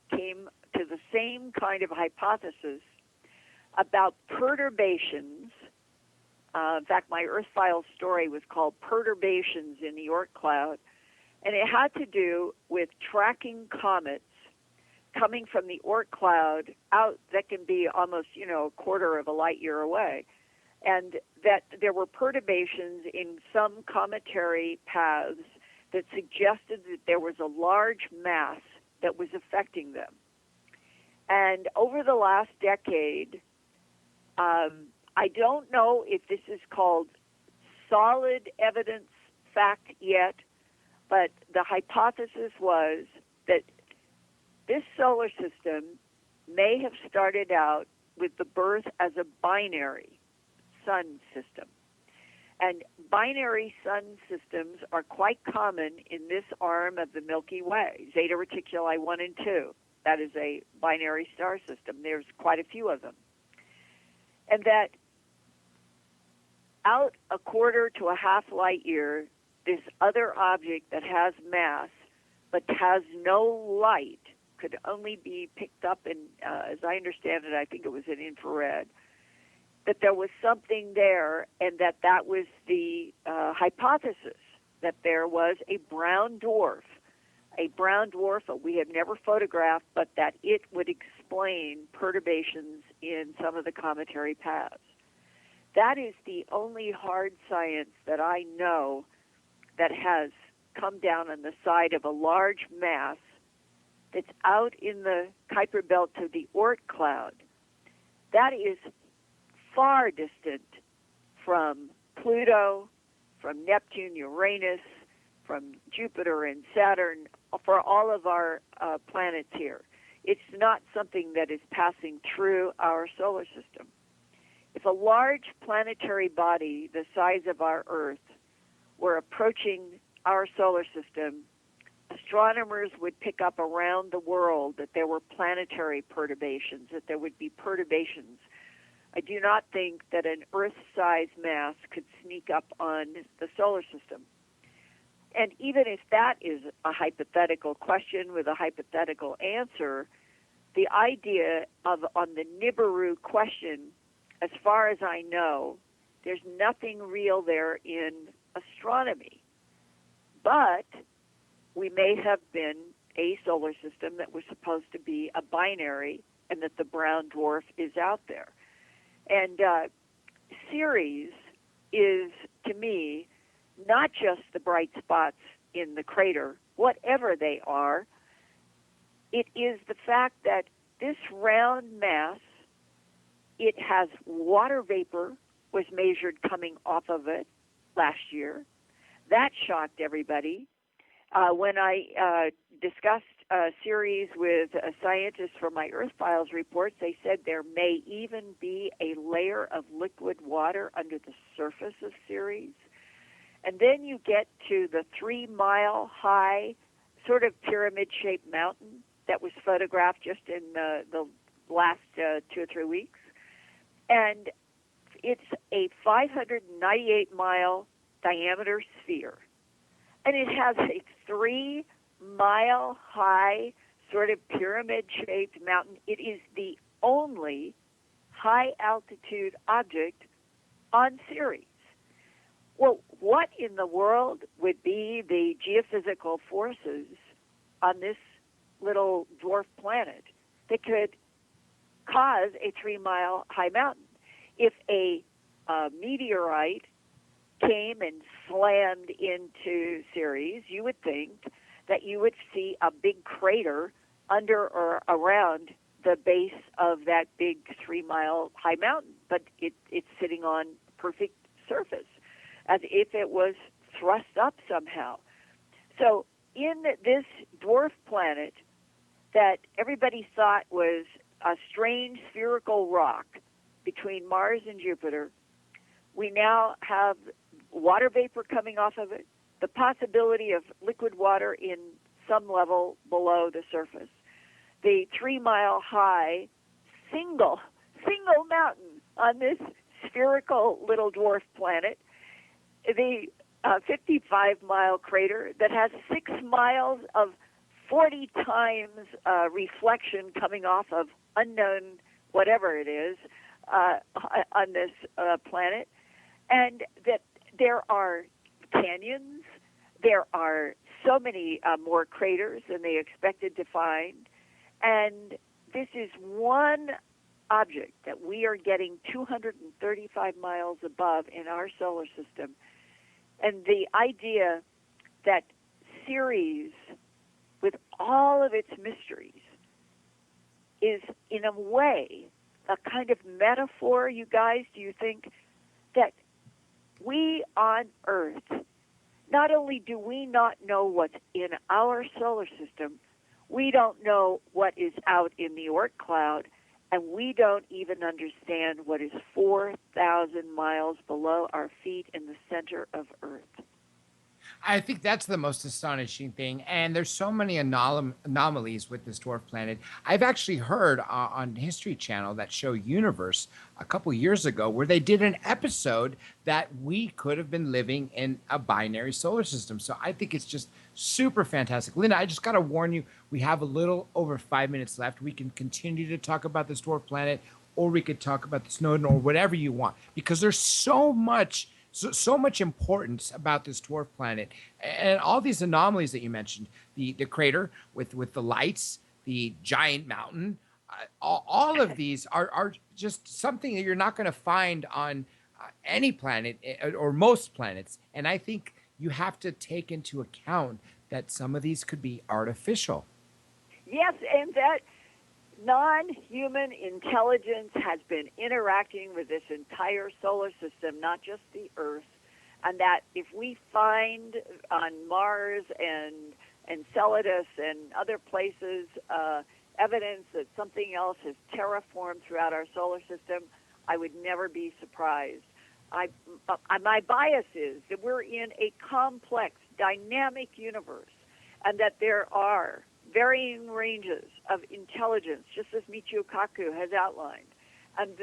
came to the same kind of hypothesis about perturbations. In fact, my Earth Files story was called Perturbations in the Oort cloud, and it had to do with tracking comets coming from the Oort cloud out that can be almost, a quarter of a light year away, and that there were perturbations in some cometary paths that suggested that there was a large mass that was affecting them. And over the last decade, I don't know if this is called solid evidence fact yet, but the hypothesis was that this solar system may have started out with the birth as a binary sun system. And binary sun systems are quite common in this arm of the Milky Way, Zeta Reticuli 1 and 2. That is a binary star system. There's quite a few of them. And that out a quarter to a half light year, this other object that has mass but has no light could only be picked up in, as I understand it, I think it was in infrared, that there was something there, and that was the hypothesis, that there was a brown dwarf that we have never photographed, but that it would explain perturbations in some of the cometary paths. That is the only hard science that I know that has come down on the side of a large mass that's out in the Kuiper Belt to the Oort cloud. That is far distant from Pluto, from Neptune, Uranus, from Jupiter and Saturn, for all of our planets here. It's not something that is passing through our solar system. If a large planetary body the size of our Earth were approaching our solar system, astronomers would pick up around the world that there were planetary perturbations, that there would be perturbations. I do not think that an Earth-sized mass could sneak up on the solar system. And even if that is a hypothetical question with a hypothetical answer, the idea of on the Nibiru question, as far as I know, there's nothing real there in astronomy. But we may have been a solar system that was supposed to be a binary and that the brown dwarf is out there. And Ceres is, to me, not just the bright spots in the crater, whatever they are. It is the fact that this round mass, it has water vapor, was measured coming off of it last year. That shocked everybody. When I discussed Ceres with scientists from my Earth Files reports, they said there may even be a layer of liquid water under the surface of Ceres. And then you get to the 3-mile-high, sort of pyramid-shaped mountain that was photographed just in the last 2 or 3 weeks. And it's a 598-mile diameter sphere. And it has a 3-mile-high, sort of pyramid-shaped mountain. It is the only high-altitude object on Ceres. Well, what in the world would be the geophysical forces on this little dwarf planet that could cause a 3-mile-high mountain? If a meteorite came and slammed into Ceres, you would think that you would see a big crater under or around the base of that big 3-mile-high mountain, but it's sitting on perfect surface, as if it was thrust up somehow. So in this dwarf planet that everybody thought was a strange spherical rock between Mars and Jupiter, we now have water vapor coming off of it, the possibility of liquid water in some level below the surface, the 3-mile-high single mountain on this spherical little dwarf planet, the 55-mile crater that has 6 miles of 40 times reflection coming off of unknown whatever it is on this planet, and that there are canyons, there are so many more craters than they expected to find, and this is one object that we are getting 235 miles above in our solar system. And the idea that Ceres, with all of its mysteries, is in a way a kind of metaphor, you guys, do you think, that we on Earth, not only do we not know what's in our solar system, we don't know what is out in the Oort cloud, and we don't even understand what is 4,000 miles below our feet in the center of Earth. I think that's the most astonishing thing. And there's so many anomalies with this dwarf planet. I've actually heard on History Channel, that show Universe, a couple years ago, where they did an episode that we could have been living in a binary solar system. So I think it's just super fantastic. Linda, I just got to warn you, we have a little over 5 minutes left. We can continue to talk about this dwarf planet, or we could talk about the Snowden, or whatever you want, because there's so much importance about this dwarf planet, and all these anomalies that you mentioned, the crater with the lights, the giant mountain, all of these are just something that you're not going to find on any planet or most planets. And I think you have to take into account that some of these could be artificial. Yes, and that non-human intelligence has been interacting with this entire solar system, not just the Earth, and that if we find on Mars and Enceladus and other places evidence that something else has terraformed throughout our solar system, I would never be surprised. My bias is that we're in a complex, dynamic universe, and that there are varying ranges of intelligence, just as Michio Kaku has outlined. And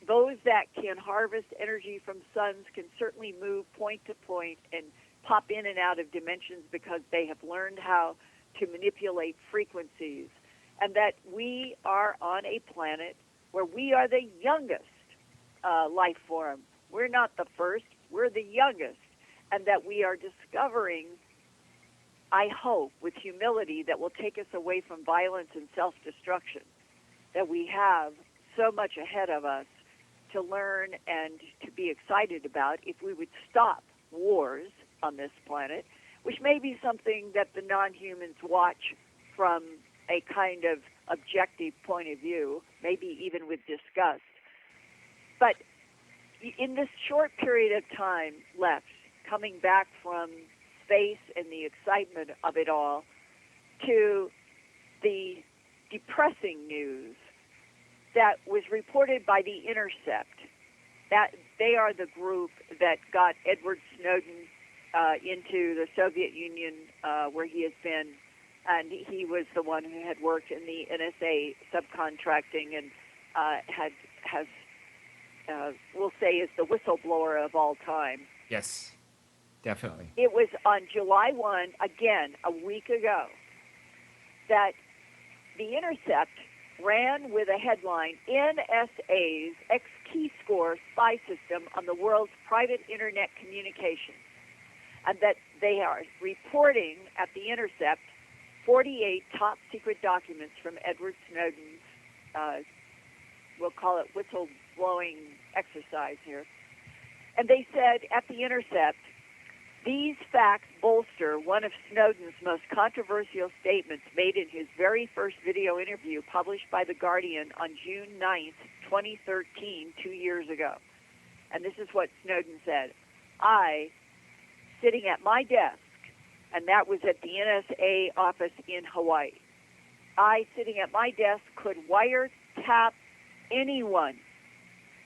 those that can harvest energy from suns can certainly move point to point and pop in and out of dimensions because they have learned how to manipulate frequencies, and that we are on a planet where we are the youngest life form. We're not the first, we're the youngest, and that we are discovering, I hope, with humility, that will take us away from violence and self-destruction, that we have so much ahead of us to learn and to be excited about if we would stop wars on this planet, which may be something that the non-humans watch from a kind of objective point of view, maybe even with disgust. But in this short period of time left, coming back from space and the excitement of it all to the depressing news that was reported by The Intercept, that they are the group that got Edward Snowden into the Soviet Union, where he has been, and he was the one who had worked in the NSA subcontracting and we'll say, is the whistleblower of all time. Yes, definitely. It was on July 1, again, a week ago, that The Intercept ran with a headline, NSA's X-Keyscore spy system on the world's private internet communications, and that they are reporting at The Intercept 48 top secret documents from Edward Snowden's, we'll call it whistleblowing exercise here. And they said at The Intercept, these facts bolster one of Snowden's most controversial statements made in his very first video interview published by The Guardian on June 9th, 2013, 2 years ago. And this is what Snowden said. I, sitting at my desk, and that was at the NSA office in Hawaii, I, sitting at my desk, could wiretap anyone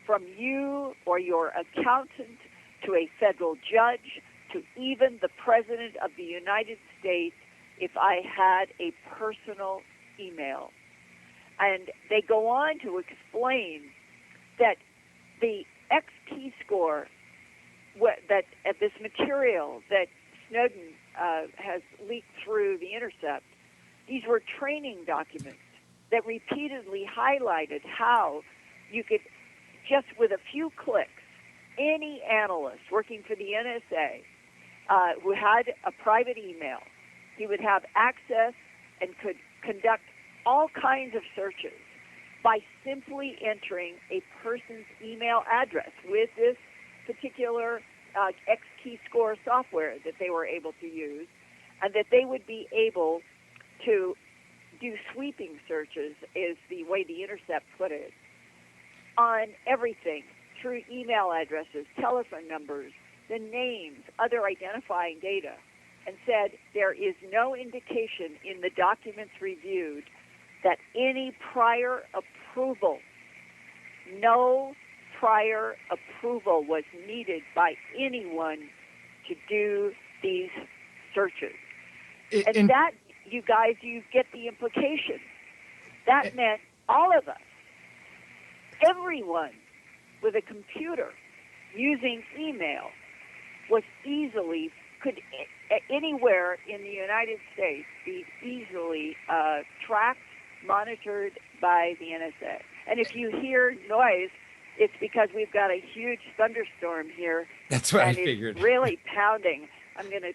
from you or your accountant to a federal judge to even the President of the United States if I had a personal email. And they go on to explain that the X-Keyscore, that this material that Snowden has leaked through The Intercept, these were training documents that repeatedly highlighted how you could, just with a few clicks, any analyst working for the NSA who had a private email, he would have access and could conduct all kinds of searches by simply entering a person's email address with this particular X-Keyscore software that they were able to use, and that they would be able to do sweeping searches, is the way The Intercept put it, on everything through email addresses, telephone numbers, the names, other identifying data, and said there is no indication in the documents reviewed that any prior approval, no prior approval was needed by anyone to do these searches. And that, you guys, you get the implication. That meant all of us, everyone with a computer using email, was easily, could anywhere in the United States be easily tracked, monitored by the NSA. And if you hear noise, it's because we've got a huge thunderstorm here. That's what I and figured. It's really pounding. I'm going to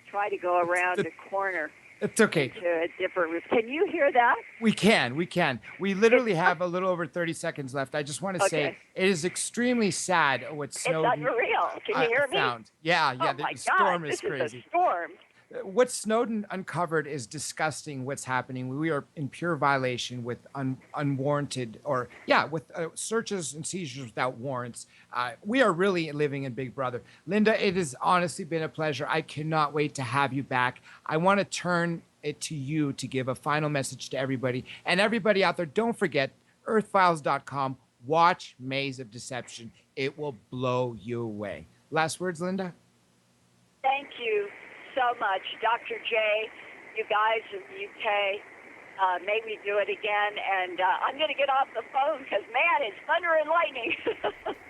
try to go around a corner. It's okay. To a different roof. Can you hear that? We can. We literally have a little over 30 seconds left. I just want to say it is extremely sad what Snowden It's unreal. Can you hear me? found. Yeah, Oh the my storm God, is crazy. This is a storm. What Snowden uncovered is disgusting. What's happening? We are in pure violation with unwarranted, or with searches and seizures without warrants. We are really living in Big Brother. Linda, it has honestly been a pleasure. I cannot wait to have you back. I want to turn it to you to give a final message to everybody. And everybody out there, don't forget, earthfiles.com. Watch Maze of Deception. It will blow you away. Last words, Linda? Thank you so much, Dr. J. You guys in the UK, made me do it again. And I'm going to get off the phone because, man, it's thunder and lightning.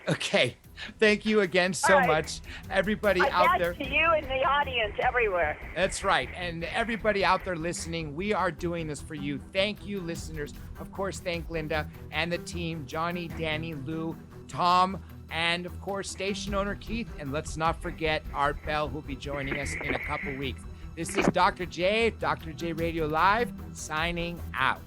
Okay. Thank you again so All right. much, everybody out there. To you and the audience everywhere. That's right. And everybody out there listening, we are doing this for you. Thank you, listeners. Of course, thank Linda and the team, Johnny, Danny, Lou, Tom, and of course, station owner Keith. And let's not forget Art Bell, who'll be joining us in a couple weeks. This is Dr. J, Dr. J Radio Live, signing out.